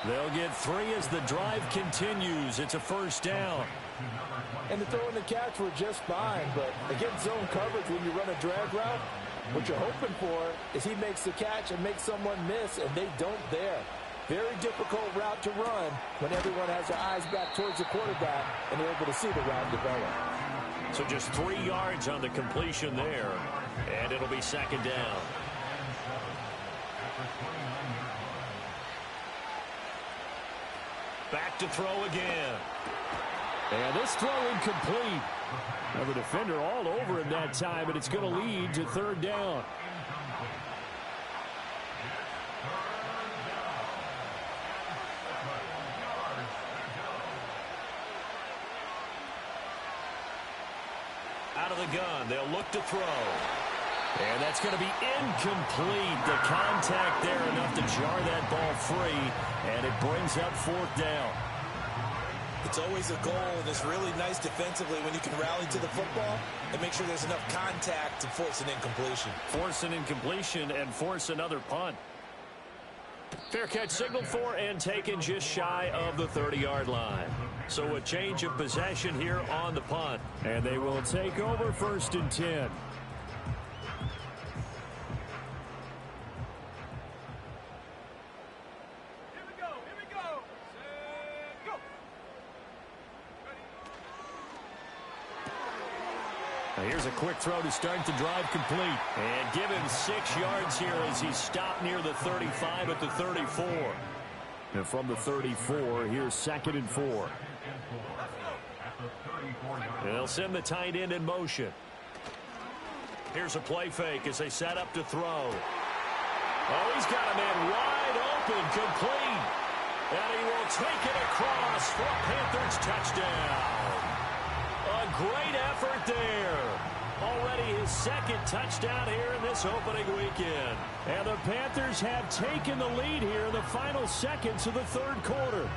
They'll get 3 as the drive continues. It's a 1st down. And the throw and the catch were just fine, but against zone coverage when you run a drag route, what you're hoping for is he makes the catch and makes someone miss, and they don't there. Very difficult route to run when everyone has their eyes back towards the quarterback and they're able to see the route develop. So just 3 yards on the completion there, and it'll be 2nd down. Back to throw again. And this throw incomplete. Now the defender all over him that time, and it's going to lead to 3rd down. Out of the gun, they'll look to throw. And that's going to be incomplete. The contact there enough to jar that ball free, and it brings up 4th down. It's always a goal, and it's really nice defensively when you can rally to the football and make sure there's enough contact to force an incompletion. Force an incompletion and force another punt. Fair catch signaled for and taken just shy of the 30-yard line. So a change of possession here on the punt. And they will take over 1st and 10. Here's a quick throw to start the drive complete. And give him 6 yards here as he stopped near the 35 at the 34. And from the 34, here's 2nd and 4. They'll send the tight end in motion. Here's a play fake as they set up to throw. Oh, he's got a man wide open, complete. And he will take it across for a Panthers touchdown. A great effort there. Already his second touchdown here in this opening weekend. And the Panthers have taken the lead here in the final seconds of the third quarter.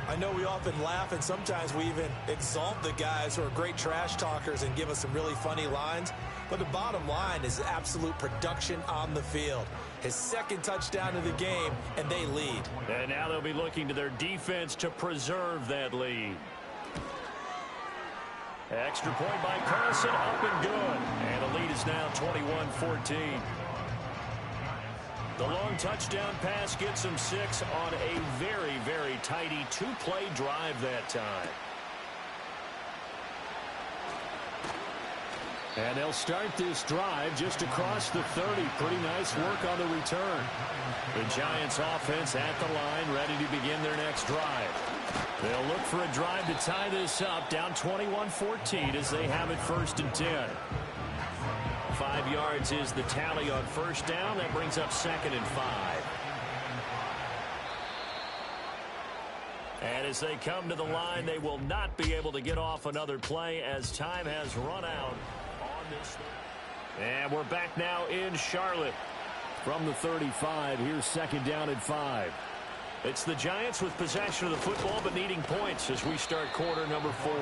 I know we often laugh, and sometimes we even exalt the guys who are great trash talkers and give us some really funny lines. But the bottom line is absolute production on the field. His second touchdown of the game, and they lead. And now they'll be looking to their defense to preserve that lead. Extra point by Carlson, up and good. And the lead is now 21-14. The long touchdown pass gets them 6 on a very, very tidy two-play drive that time. And they'll start this drive just across the 30. Pretty nice work on the return. The Giants offense at the line, ready to begin their next drive. They'll look for a drive to tie this up, down 21-14 as they have it 1st and 10. 5 yards is the tally on first down. That brings up 2nd and 5. And as they come to the line, they will not be able to get off another play as time has run out on this. And we're back now in Charlotte. From the 35, here's 2nd down and 5. It's the Giants with possession of the football but needing points as we start quarter number 4.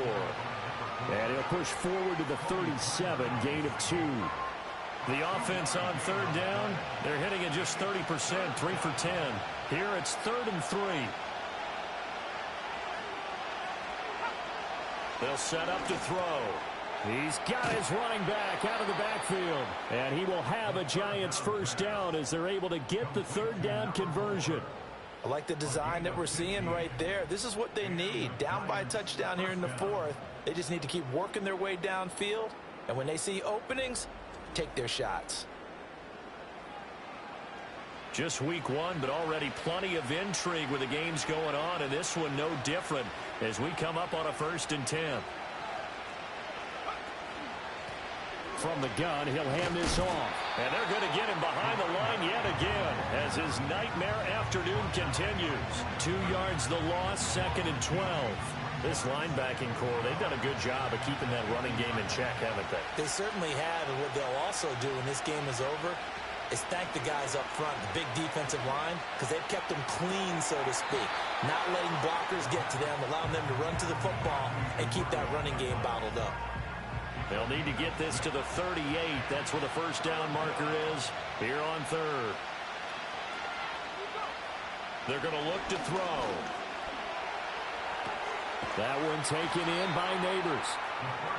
And he'll push forward to the 37, gain of 2. The offense on 3rd down, they're hitting at just 30%, 3 for 10. Here it's 3rd and 3. They'll set up to throw. He's got his running back out of the backfield. And he will have a Giants 1st down as they're able to get the 3rd down conversion. I like the design that we're seeing right there. This is what they need. Down by a touchdown here in the 4th. They just need to keep working their way downfield. And when they see openings, take their shots. Just week 1, but already plenty of intrigue with the games going on. And this one no different as we come up on a 1st and 10. From the gun, he'll hand this off. And they're going to get him behind the line yet again as his nightmare afternoon continues. 2 yards the loss, 2nd and 12. This linebacking core, they've done a good job of keeping that running game in check, haven't they? They certainly have, and what they'll also do when this game is over is thank the guys up front, the big defensive line, because they've kept them clean, so to speak. Not letting blockers get to them, allowing them to run to the football and keep that running game bottled up. They'll need to get this to the 38. That's where the 1st down marker is here on 3rd. They're going to look to throw. That one taken in by Neighbors.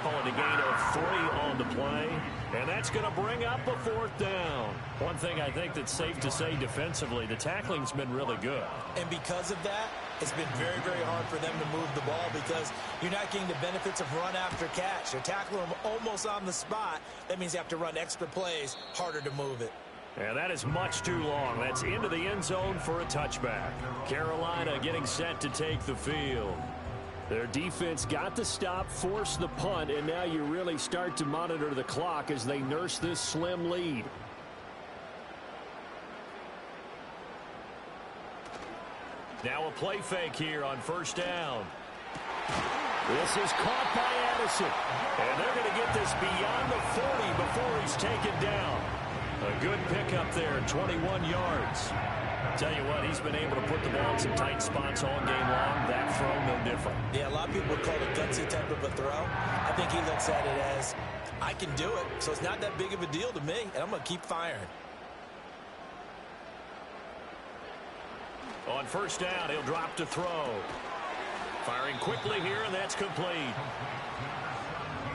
Calling a gain of 3 on the play. And that's going to bring up a 4th down. One thing I think that's safe to say defensively, the tackling's been really good. And because of that, it's been very, very hard for them to move the ball because you're not getting the benefits of run after catch. You're tackling them almost on the spot. That means you have to run extra plays, harder to move it. And that is much too long. That's into the end zone for a touchback. Carolina getting set to take the field. Their defense got the stop, forced the punt, and now you really start to monitor the clock as they nurse this slim lead. Now a play fake here on 1st down. This is caught by Addison. And they're going to get this beyond the 40 before he's taken down. A good pickup there, 21 yards. Tell you what, he's been able to put the ball in some tight spots all game long. That throw, no different. Yeah, a lot of people would call it a gutsy type of a throw. I think he looks at it as, I can do it, so it's not that big of a deal to me, and I'm going to keep firing. On 1st down, he'll drop to throw. Firing quickly here, and that's complete.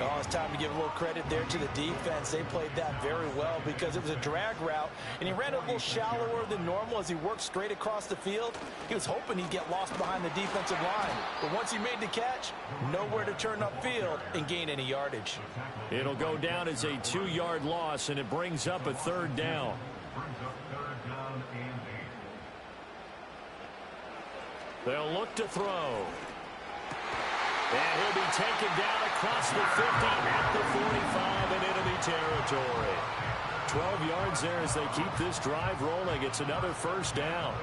Oh, it's time to give a little credit there to the defense. They played that very well because it was a drag route, and he ran a little shallower than normal as he worked straight across the field. He was hoping he'd get lost behind the defensive line. But once he made the catch, nowhere to turn upfield and gain any yardage. It'll go down as a 2-yard loss, and it brings up a 3rd down. They'll look to throw. And he'll be taken down across the 50 at the 45 in enemy territory. 12 yards there as they keep this drive rolling. It's another first down.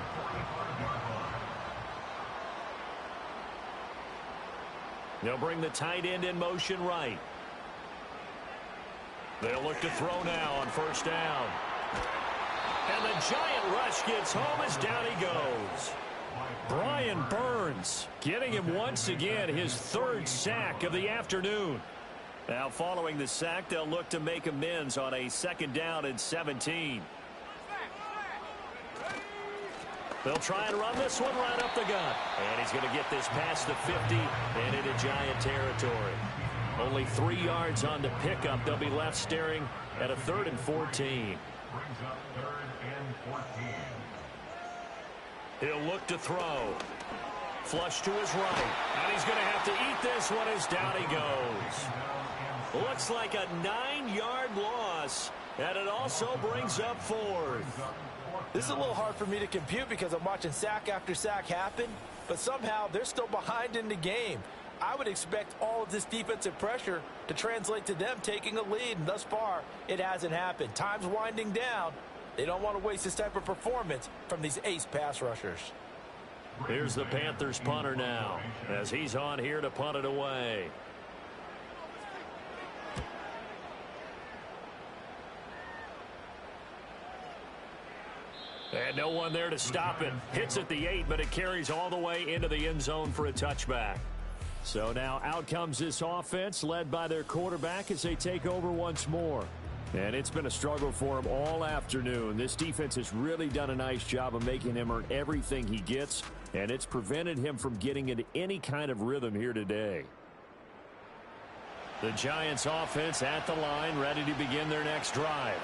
They'll bring the tight end in motion right. They'll look to throw now on first down. And the giant rush gets home as down he goes. Brian Burns getting him once again his third sack of the afternoon. Now following the sack, they'll look to make amends on a second down and 17. They'll try and run this one right up the gut. And he's going to get this past the 50 and into Giant territory. Only 3 yards on the pickup. They'll be left staring at a 3rd and 14. Brings up 3rd and 14. He'll look to throw. Flush to his right. And he's going to have to eat this one as down he goes. Looks like a 9-yard loss. And it also brings up 4th. This is a little hard for me to compute because I'm watching sack after sack happen, but somehow they're still behind in the game. I would expect all of this defensive pressure to translate to them taking a lead, and thus far, it hasn't happened. Time's winding down. They don't want to waste this type of performance from these ace pass rushers. Here's the Panthers punter now as he's on here to punt it away. And no one there to stop it. Hits at the 8, but it carries all the way into the end zone for a touchback. So now out comes this offense led by their quarterback as they take over once more. And it's been a struggle for him all afternoon. This defense has really done a nice job of making him earn everything he gets, and it's prevented him from getting into any kind of rhythm here today. The Giants offense at the line, ready to begin their next drive.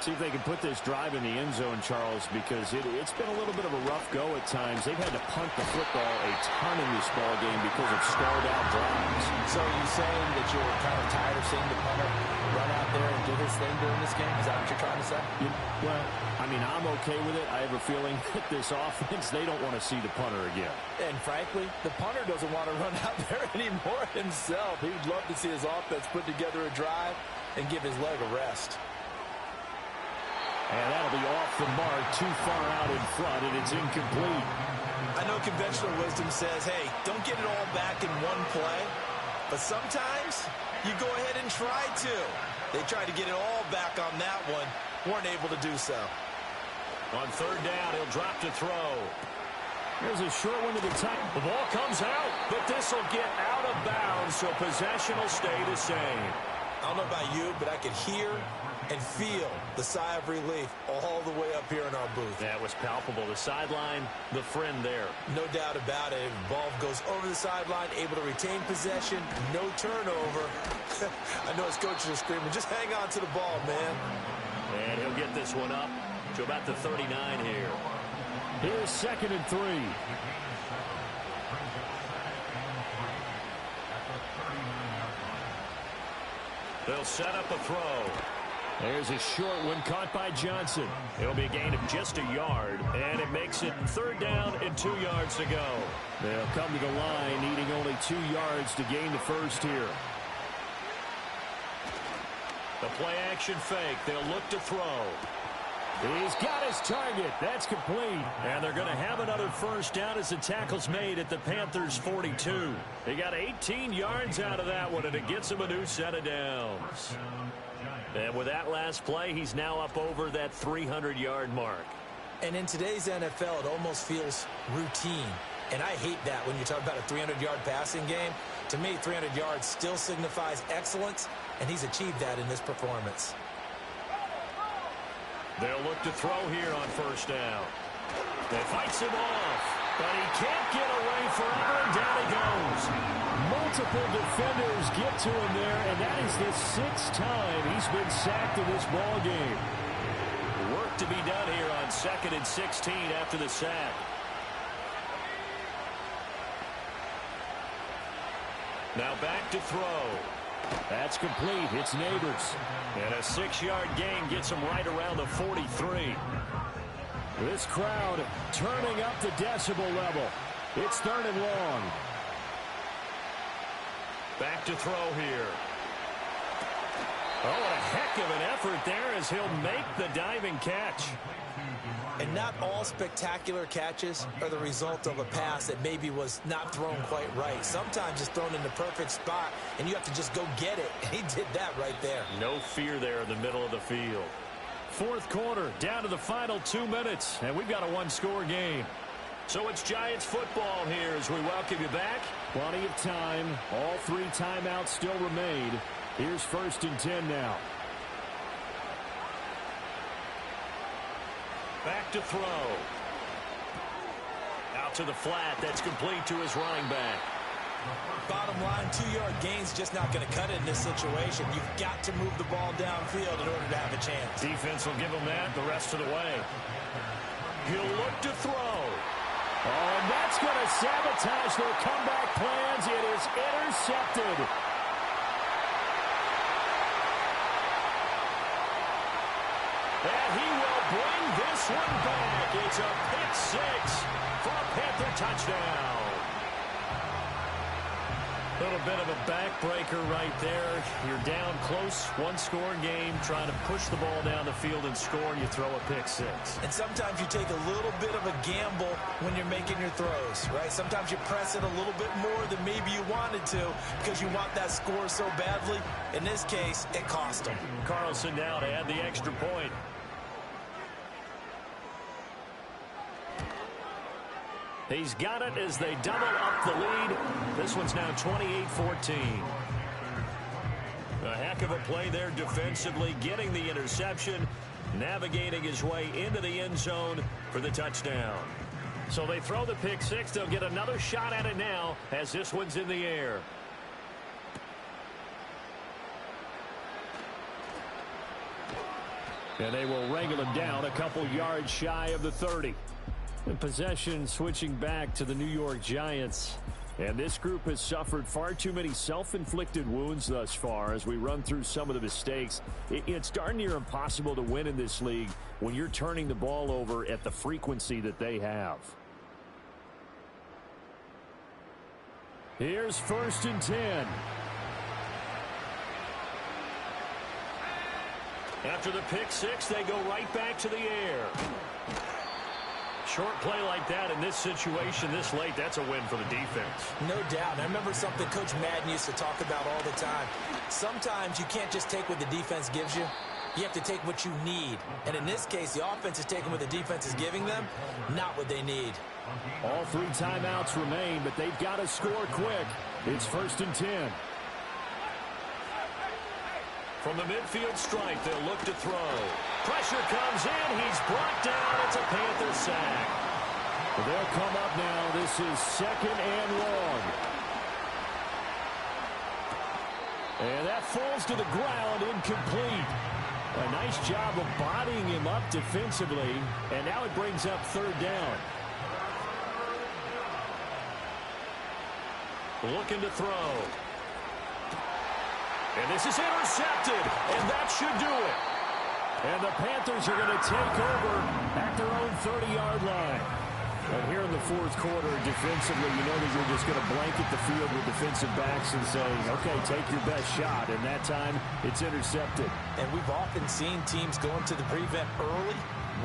See if they can put this drive in the end zone, Charles, because it's been a little bit of a rough go at times. They've had to punt the football a ton in this ball game because of stalled-out drives. So are you saying that you're kind of tired of seeing the punter run out there and do his thing during this game? Is that what you're trying to say? Well, I mean, I'm okay with it. I have a feeling that this offense, they don't want to see the punter again. And frankly, the punter doesn't want to run out there anymore himself. He would love to see his offense put together a drive and give his leg a rest. And that'll be off the mark, too far out in front, and it's incomplete. I know conventional wisdom says, hey, don't get it all back in one play. But sometimes you go ahead and try to. They tried to get it all back on that one. Weren't able to do so. On third down, he'll drop to throw. There's a short one to the top. The ball comes out, but this will get out of bounds, so possession will stay the same. I don't know about you, but I could hear and feel the sigh of relief all the way up here in our booth. That was palpable. The sideline, the friend there. No doubt about it. The ball goes over the sideline, able to retain possession, no turnover. I know his coaches are screaming, just hang on to the ball, man. And he'll get this one up to about the 39 here. Here's 2nd and 3. They'll set up a throw. There's a short one caught by Johnson. It'll be a gain of just a yard, and it makes it 3rd down and 2 yards to go. They'll come to the line, needing only 2 yards to gain the first here. The play-action fake. They'll look to throw. He's got his target. That's complete. And they're going to have another first down as the tackle's made at the Panthers' 42. They got 18 yards out of that one, and it gets him a new set of downs. And with that last play, he's now up over that 300-yard mark. And in today's NFL, it almost feels routine. And I hate that when you talk about a 300-yard passing game. To me, 300 yards still signifies excellence, and he's achieved that in this performance. They'll look to throw here on first down. They fights him off, but he can't get away forever, and down he goes. Multiple defenders get to him there, and that is the 6th time he's been sacked in this ball game. Work to be done here on 2nd and 16 after the sack. Now back to throw. That's complete. It's Neighbors. And a 6-yard gain gets him right around the 43. This crowd turning up the decibel level. It's 3rd and long. Back to throw here. Oh, what a heck of an effort there as he'll make the diving catch. And not all spectacular catches are the result of a pass that maybe was not thrown quite right. Sometimes it's thrown in the perfect spot, and you have to just go get it. And he did that right there. No fear there in the middle of the field. Fourth quarter, down to the final 2 minutes, and we've got a one-score game. So it's Giants football here as we welcome you back. Plenty of time. All 3 timeouts still remain. Here's 1st and 10 now. Back to throw. Out to the flat. That's complete to his running back. Bottom line, 2-yard gain's just not going to cut it in this situation. You've got to move the ball downfield in order to have a chance. Defense will give him that the rest of the way. He'll look to throw. Oh, and that's going to sabotage their comeback plans. It is intercepted. And he will bring this one back. It's a pick 6 for a Panther touchdown. A little bit of a backbreaker right there. You're down close, one-score game, trying to push the ball down the field and score, and you throw a pick 6. And sometimes you take a little bit of a gamble when you're making your throws, right? Sometimes you press it a little bit more than maybe you wanted to because you want that score so badly. In this case, it cost them. Carlson now to add the extra point. He's got it as they double up the lead. This one's now 28-14. A heck of a play there defensively, getting the interception, navigating his way into the end zone for the touchdown. So they throw the pick 6. They'll get another shot at it now as this one's in the air. And they will wrangle him down a couple yards shy of the 30. The possession switching back to the New York Giants. And this group has suffered far too many self-inflicted wounds thus far as we run through some of the mistakes. It's darn near impossible to win in this league when you're turning the ball over at the frequency that they have. Here's 1st and 10. After the pick 6, they go right back to the air. Short play like that in this situation this late, that's a win for the defense. No doubt. I remember something Coach Madden used to talk about all the time. Sometimes you can't just take what the defense gives you. You have to take what you need. And in this case, the offense is taking what the defense is giving them, not what they need. All 3 timeouts remain, but they've got to score quick. It's 1st and 10. From the midfield stripe, they'll look to throw. Pressure comes in. He's brought down. It's a Panther sack. They'll come up now. This is 2nd and long. And that falls to the ground, incomplete. A nice job of bodying him up defensively. And now it brings up 3rd down. Looking to throw. And this is intercepted, and that should do it. And the Panthers are going to take over at their own 30-yard line. And here in the 4th quarter, defensively, you know that you're just going to blanket the field with defensive backs and say, okay, take your best shot. And that time, it's intercepted. And we've often seen teams go into the prevent early,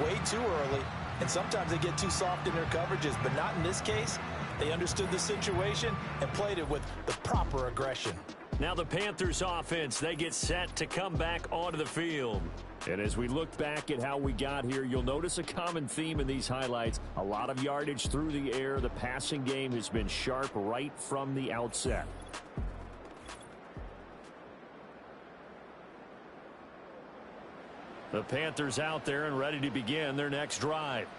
way too early, and sometimes they get too soft in their coverages, but not in this case. They understood the situation and played it with the proper aggression. Now the Panthers offense, they get set to come back onto the field. And as we look back at how we got here, you'll notice a common theme in these highlights. A lot of yardage through the air. The passing game has been sharp right from the outset. The Panthers out there and ready to begin their next drive.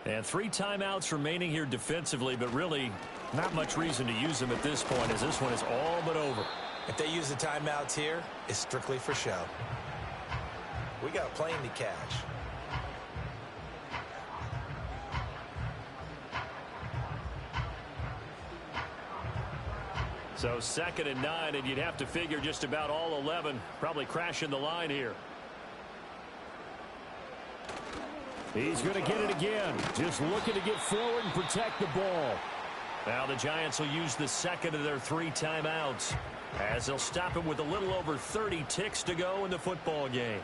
And 3 timeouts remaining here defensively, but really not much reason to use them at this point as this one is all but over. If they use the timeouts here, it's strictly for show. We got a plane to catch. So 2nd and 9, and you'd have to figure just about all 11 probably crashing the line here. He's going to get it again. Just looking to get forward and protect the ball. Now the Giants will use the second of their 3 timeouts as they'll stop it with a little over 30 ticks to go in the football game.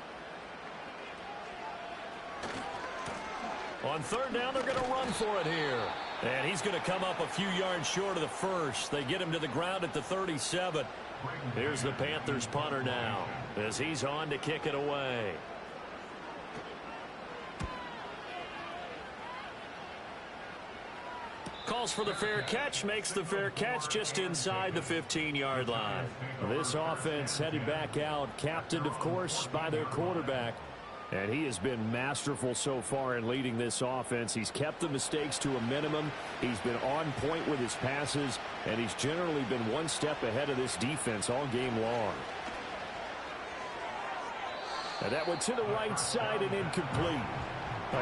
On third down, they're going to run for it here. And he's going to come up a few yards short of the first. They get him to the ground at the 37. Here's the Panthers punter now as he's on to kick it away. Calls for the fair catch, makes the fair catch just inside the 15-yard line. This offense headed back out, captained, of course, by their quarterback. And he has been masterful so far in leading this offense. He's kept the mistakes to a minimum. He's been on point with his passes, and he's generally been one step ahead of this defense all game long. And that went to the right side and incomplete.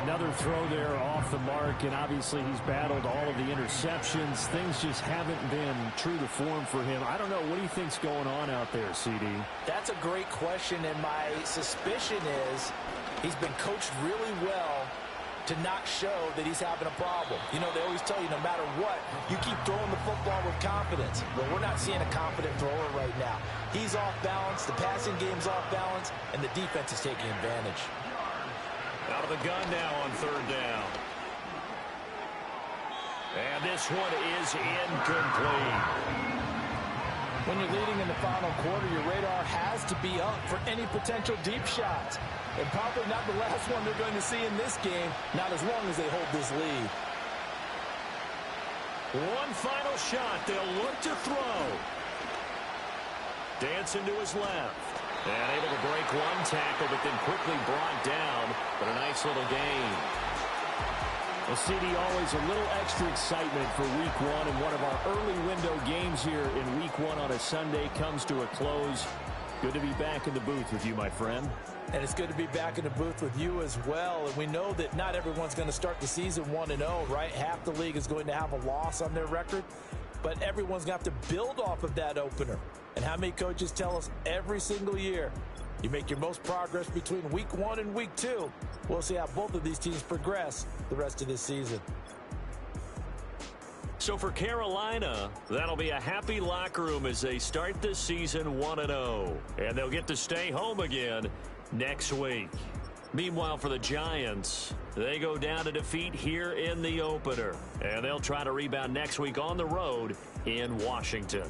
Another throw there off the mark, and obviously he's battled all of the interceptions. Things just haven't been true to form for him. I don't know. What do you think's going on out there, CD? That's a great question, and my suspicion is he's been coached really well to not show that he's having a problem. You know, they always tell you no matter what, you keep throwing the football with confidence. Well, we're not seeing a confident thrower right now. He's off balance, the passing game's off balance, and the defense is taking advantage. Out of the gun now on third down. And this one is incomplete. When you're leading in the final quarter, your radar has to be up for any potential deep shots. And probably not the last one they're going to see in this game, not as long as they hold this lead. One final shot. They'll look to throw. Dancing to his left. And able to break one tackle, but then quickly brought down. But a nice little gain. Well, CD, always a little extra excitement for Week 1, and one of our early window games here in Week 1 on a Sunday comes to a close. Good to be back in the booth with you, my friend. And it's good to be back in the booth with you as well. And we know that not everyone's going to start the season 1-0, right? Half the league is going to have a loss on their record. But everyone's going to have to build off of that opener. And how many coaches tell us every single year, you make your most progress between Week 1 and Week 2. We'll see how both of these teams progress the rest of this season. So for Carolina, that'll be a happy locker room as they start this season 1-0. And they'll get to stay home again next week. Meanwhile, for the Giants, they go down to defeat here in the opener. And they'll try to rebound next week on the road in Washington.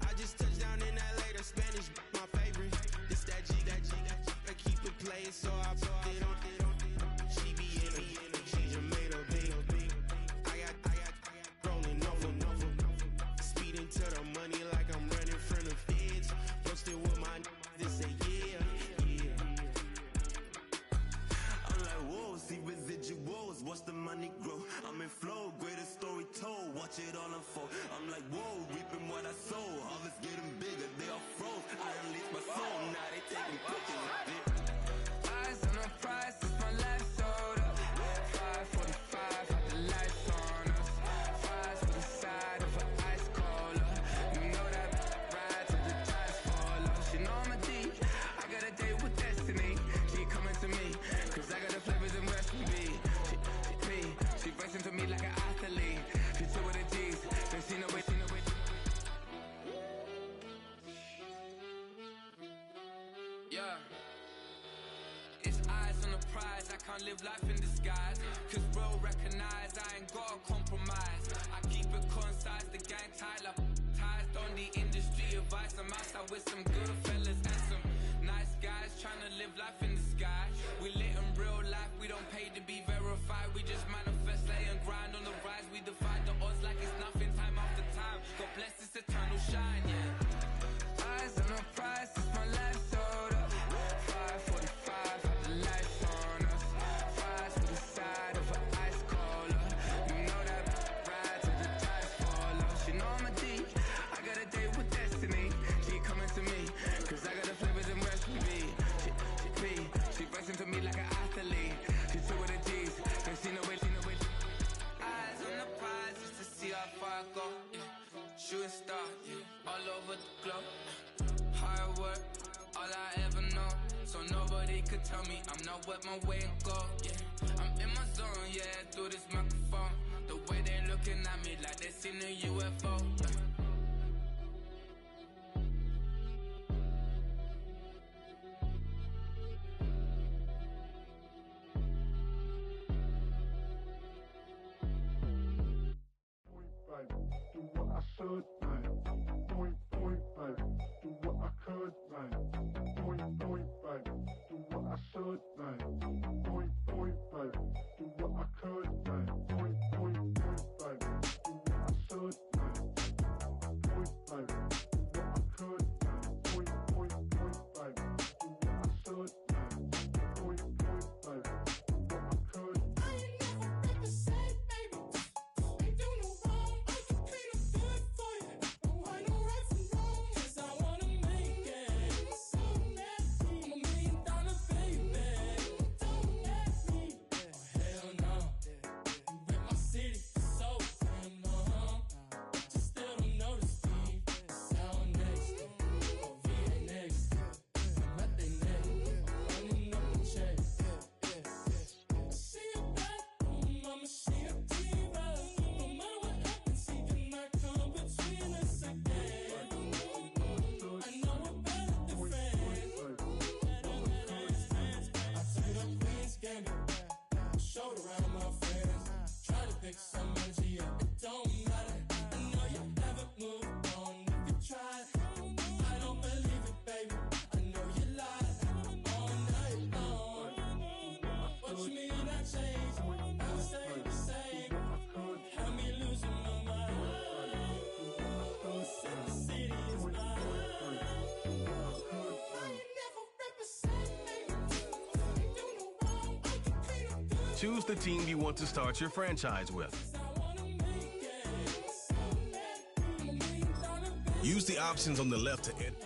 I just touched down in LA, the Spanish, my favorite. This that G, I keep it playing, so I put it on. She be in me, she just made a big. I got rolling over. Speeding to the money like I'm running from the feds. Posted with my they say yeah. I'm like, whoa, see residuals, watch the money grow. I'm in flow, greatest story told, watch it all unfold. I'm like, whoa, reaping what I sow. Harvest getting bigger, they all froze. I unleashed my soul, now they taking pictures of it. Eyes on the prize, it's my life sold up. 5:45, had the lights on us. Fries with the side of an ice cola. You know that ride till the tires fall off. She know I'm a D, I got a date with destiny. She coming to me, cause I got the flavors and recipe. She racing to me like an athlete. She two with the G's, then she know it. Yeah. It's eyes on the prize, I can't live life in disguise. Cause bro recognize I ain't gotta compromise. I keep it concise, the gang tight like ties. On the industry advice, I'm outside with some good fellas and some nice guys trying to live life in the sky. We lit in real life, we don't pay to be verified. We just manifest, lay and grind on the rise. We defy the odds like it's nothing, time after time. God bless eternal shine, yeah. Eyes on the prize, it's my life sold up. 5:45, had the lights on us. Fries to the side of an ice cola. You know that ride till the ties fall off. She know I'm a D, I got a date with destiny. She coming to me, cause I got the flavors and recipe. She flexing to me like an athlete. She took with the G's, ain't seen no way, Eyes on the prize just to see how far I go, yeah. Shooting star, yeah, all over the globe. Hard work, all I ever know. So nobody could tell me I'm not what my way and go, yeah. I'm in my zone, yeah, through this microphone. The way they looking at me like they seen a UFO, yeah. Do what I should, man. Point, baby. Do what I could, man. Point, baby. Do what I should, man. Point, baby. Do what I could, man. Point, baby. Do what I should, man. Point, baby. Do what I could, man. Point, baby. Do what I should, man. Point, baby. Do what I could. I ain't never been the same, baby. Ain't do no wrong. I can clean up good for you. Don't want no right from wrong. 'Cause I wanna make it. So nasty. I'm $1 million baby. Don't let me. Oh, hell no. You rip my city. So damn no. Just still don't notice me. Sound next. Or VA next. I'm at they neck. Running up the check. She a bad woman, mama, she a diva. No matter what happens, she cannot come between us again. I know we're better than friends. I played up Queen's Gambit. Showed around my friends. Try to pick some energy up, it don't matter. I know you haven't moved on if you tried. I don't believe it, baby. I know you lied all night long. What you mean I changed? I stay the same. Had me losing my mind. Said the city is mine. I ain't never represent, baby. Ain't do no wrong. I can clean up good. Choose the team you want to start your franchise with. I wanna make it. So nasty. I'm $1 million baby. Use the options on the left to enter.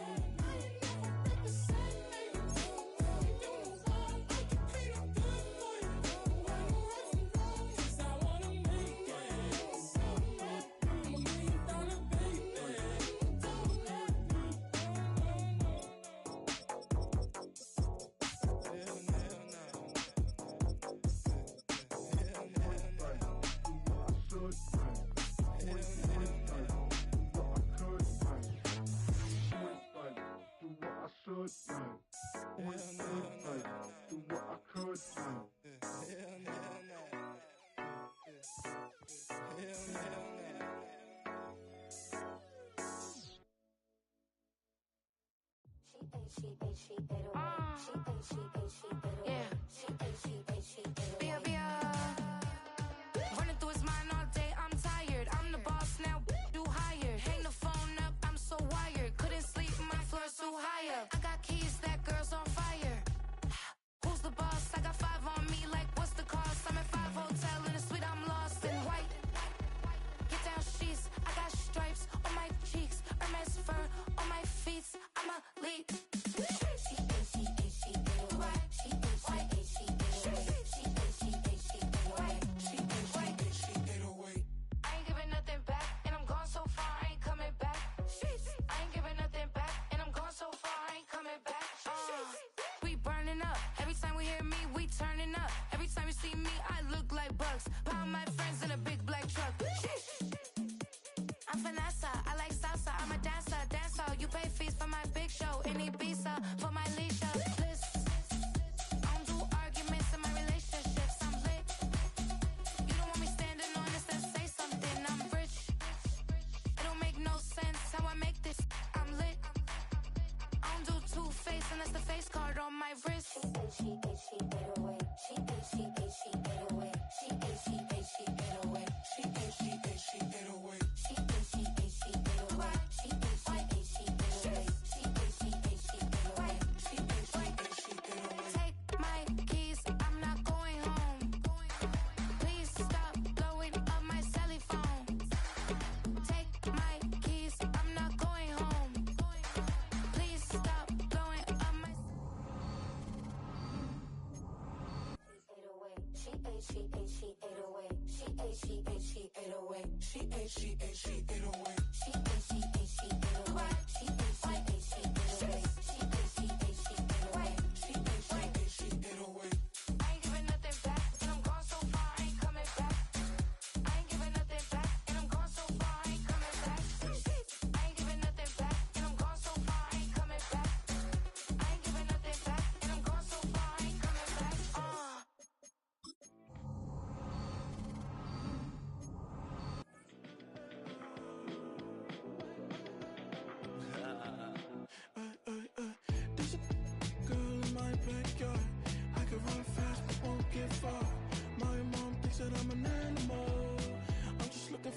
Running through his mind all day, I'm tired. I'm the boss now, do higher. Hang the phone up, I'm so wired. Couldn't sleep, my floor's too high up. I got keys, that girl's on fire. Who's the boss? I got 5 on me, like what's the cost? I'm at 5 hotel in a suite, I'm lost in white. Get down sheets, I got stripes on my cheeks. Hermes fur on my feet, I'm a lead. She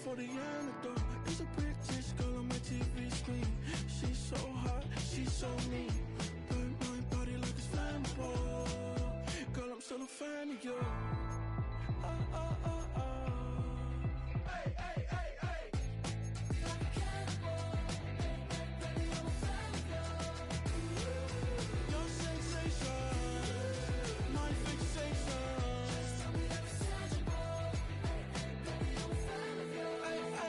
For the antidote, there's a British girl on my TV screen. She's so hot, she's so mean. Burn my body like it's flammable. Girl, I'm still a fan of you. Hey, hey, hey, hey. Like a cannibal. Baby, I'm a fan of you. Your sensation, my fixation. Just tell me that it's tangible. Baby, I'm a fan of you.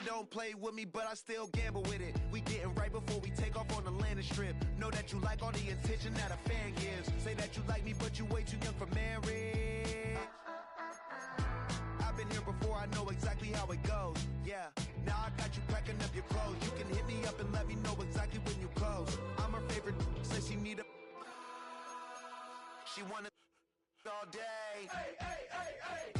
Don't play with me, but I still gamble with it. We getting right before we take off on the landing strip. Know that you like all the attention that a fan gives. Say that you like me, but you way too young for marriage. I've been here before, I know exactly how it goes. Yeah, now I got you packing up your clothes. You can hit me up and let me know exactly when you close. I'm her favorite, says she need a... She wanna all day. Hey, hey, hey, hey.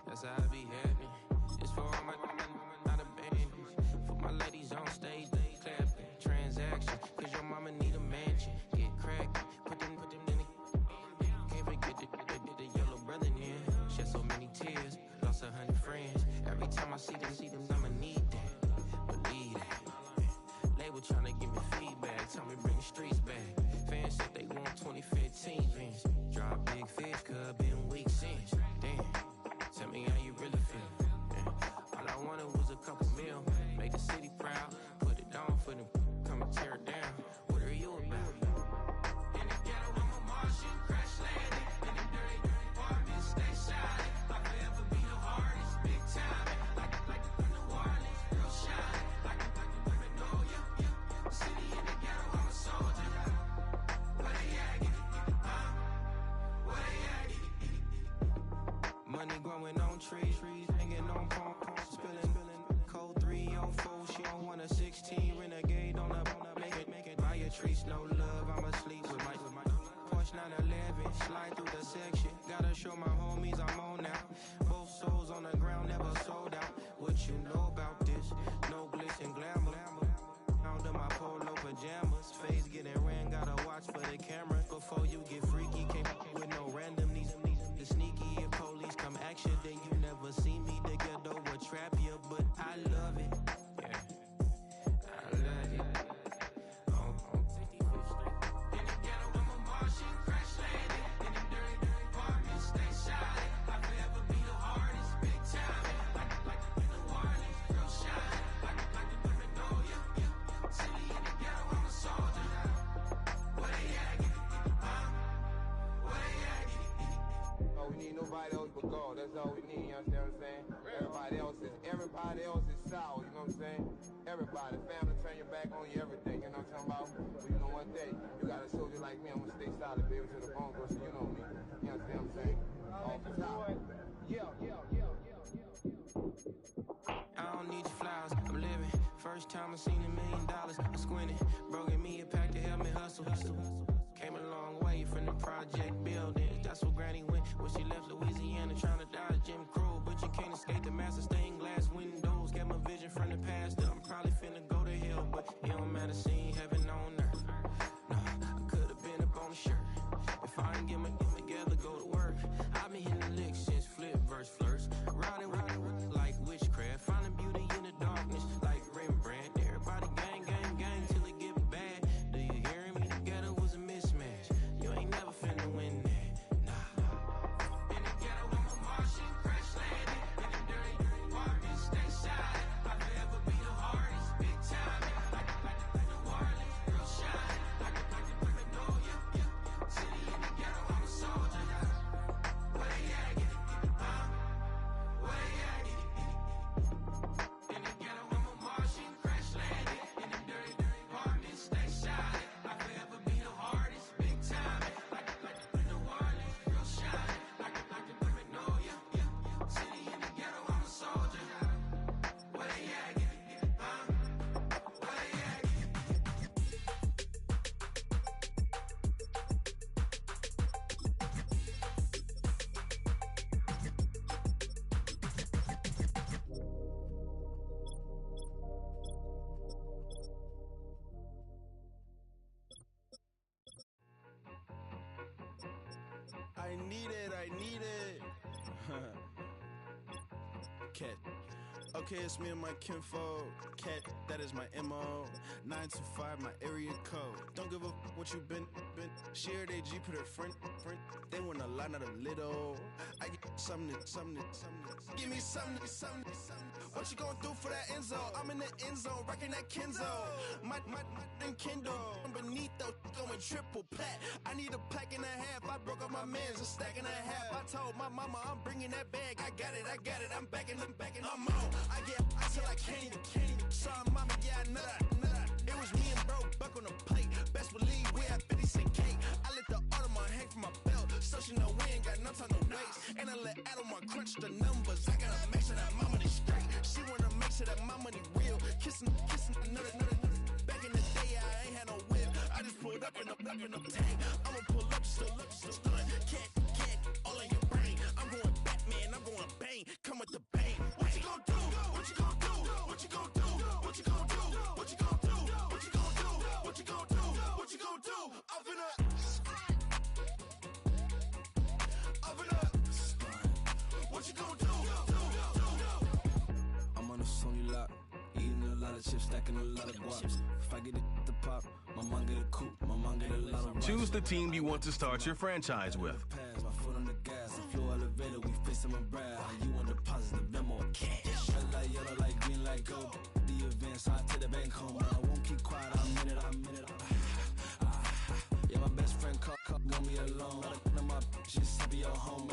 That's how I be happening. It's for all my not abandoned. For my ladies on stage, they clapping. Transaction, cause your mama need a mansion. Get cracked, put them in the... Can't forget the yellow brother in. Shed so many tears, lost 100 friends. Every time I see them, I'ma need that. Believe that. Label tryna give me feedback, tell me bring the streets back. Fans said they want 2015 Vince. Drop big fish, cuz been weak since. Damn. Tell me how you really feel. Yeah. All I wanted was a couple mil. Make the city proud. Put it down for them. Come and tear it down. What are you about? In the ghetto, I'm a Martian. Crash landing. In the dirty apartments. Stay shining. I'll forever be the hardest. Big time. Like the Warnings. Girl shine. Like the women know you. City in the ghetto, I'm a soldier. Where they at? Where they at? Money growing on trees, hanging on palm, spilling, code 304. She don't want a 16, renegade on a make it. Buy a tree, no love. I'ma sleep with my Porsche 911, slide through the section. Gotta show my homies I'm on now. Both souls on the ground, never sold out. What you know about this? No glitz and glamour. Under my polo pajamas, face getting ran. Gotta watch for the camera before you get freaky. Can't with no random these sneaky. If police come action, then you never see me. The ghetto will trap you, but I love it. Yeah, I love it. On 55th Street. In the ghetto, I'm a Martian, crash landing. In the dirty apartments, stay shining. people go. That's all we need, you understand what I'm saying? Everybody else is sour, you know what I'm saying? Everybody, family turn your back on you, everything, you know what I'm talking about? But you know one thing, you got a soldier like me, I'm gonna stay solid, baby, to the bone, girl, so you know me. You understand what I'm saying? Off the top. Yeah. I don't need your flowers, I'm living. First time I seen $1 million, I'm squinting. Bro, give me a pack to help me hustle. Came a long way from the project buildings. That's where Granny went when she left Louisiana, trying to dodge Jim Crow. But you can't escape the master stained glass windows. Got my vision from the past. I'm probably finna go to hell, but it don't matter, seeing heaven on earth. No, I could have been up on the shirt. If I ain't get my together, go to work. I've been hitting the licks since flip verse flirts. Riding like witchcraft, finding beauty in the darkness like Rembrandt. Everybody gang till it get bad. Do you hear me? Together was a mismatch. You ain't never finna win that. Nah. In the ghetto, I'm a Martian, crash landing. In the dirty apartments, stay shine. I could ever be the hardest, big time. Like New Orleans, real shine. Like the know, yeah. City in the ghetto, I'm a soldier. Where they at? Where they at? In the ghetto, I'm a Martian, crash landing. In the dirty apartments, stay shine. I could ever be the hardest, big time. Like New Orleans, real shine. Like the know, yeah. City in the ghetto, I'm a soldier. Where they at? Where they at? I need it. Cat. Okay, it's me and my kinfolk. Cat, that is my MO. 925, my area code. Don't give a what you been. Share they G, put her friend. They want a lot, not a little. I get something. Give me something. What you gonna do for that Enzo? I'm in the end zone, rocking that Kenzo. My Kindle. I'm beneath though, going triple plat. I need a pack and a half. I broke up my mans, a stack and a half. I told my mama I'm bringing that bag. I got it. I'm backing. I'm on. I get till I can't even. Sorry, mama, yeah, I know that. It was me and bro, buck on the plate. Best believe we had 50 cent cake. I let the Audemars hang from my belt, so she know we ain't got no time to waste. And I let Adelmar crunch the numbers. I gotta make sure that my money straight. She wanna make sure that my money real. Kissing another. Back in the day, I ain't had no whip. I just pulled up in the tank. I'ma pull up just to stun. Can't all in your brain. I'm going Batman, I'm going bang. Come with the bang. What you gonna do? What you gonna do? What you gonna do? What you gonna do? What you gonna do? What you gonna do? What you gonna do? What you gonna do? Up in a what you gonna do? I'm on a Sony lot, eating a lot of chips, stacking a lot of guaps. If I get it the pop, my mom get a coupe, my mom get a lot of rocks. Choose the team you want to start your franchise with. My foot on the gas, the floor elevator, we facing my brand. You want the positive, them more cash. Red light, yellow light, green light, go. The events, I take the bank home. I won't keep quiet, I'm in it. Yeah, my best friend called, want me alone. None of my bitches be at home.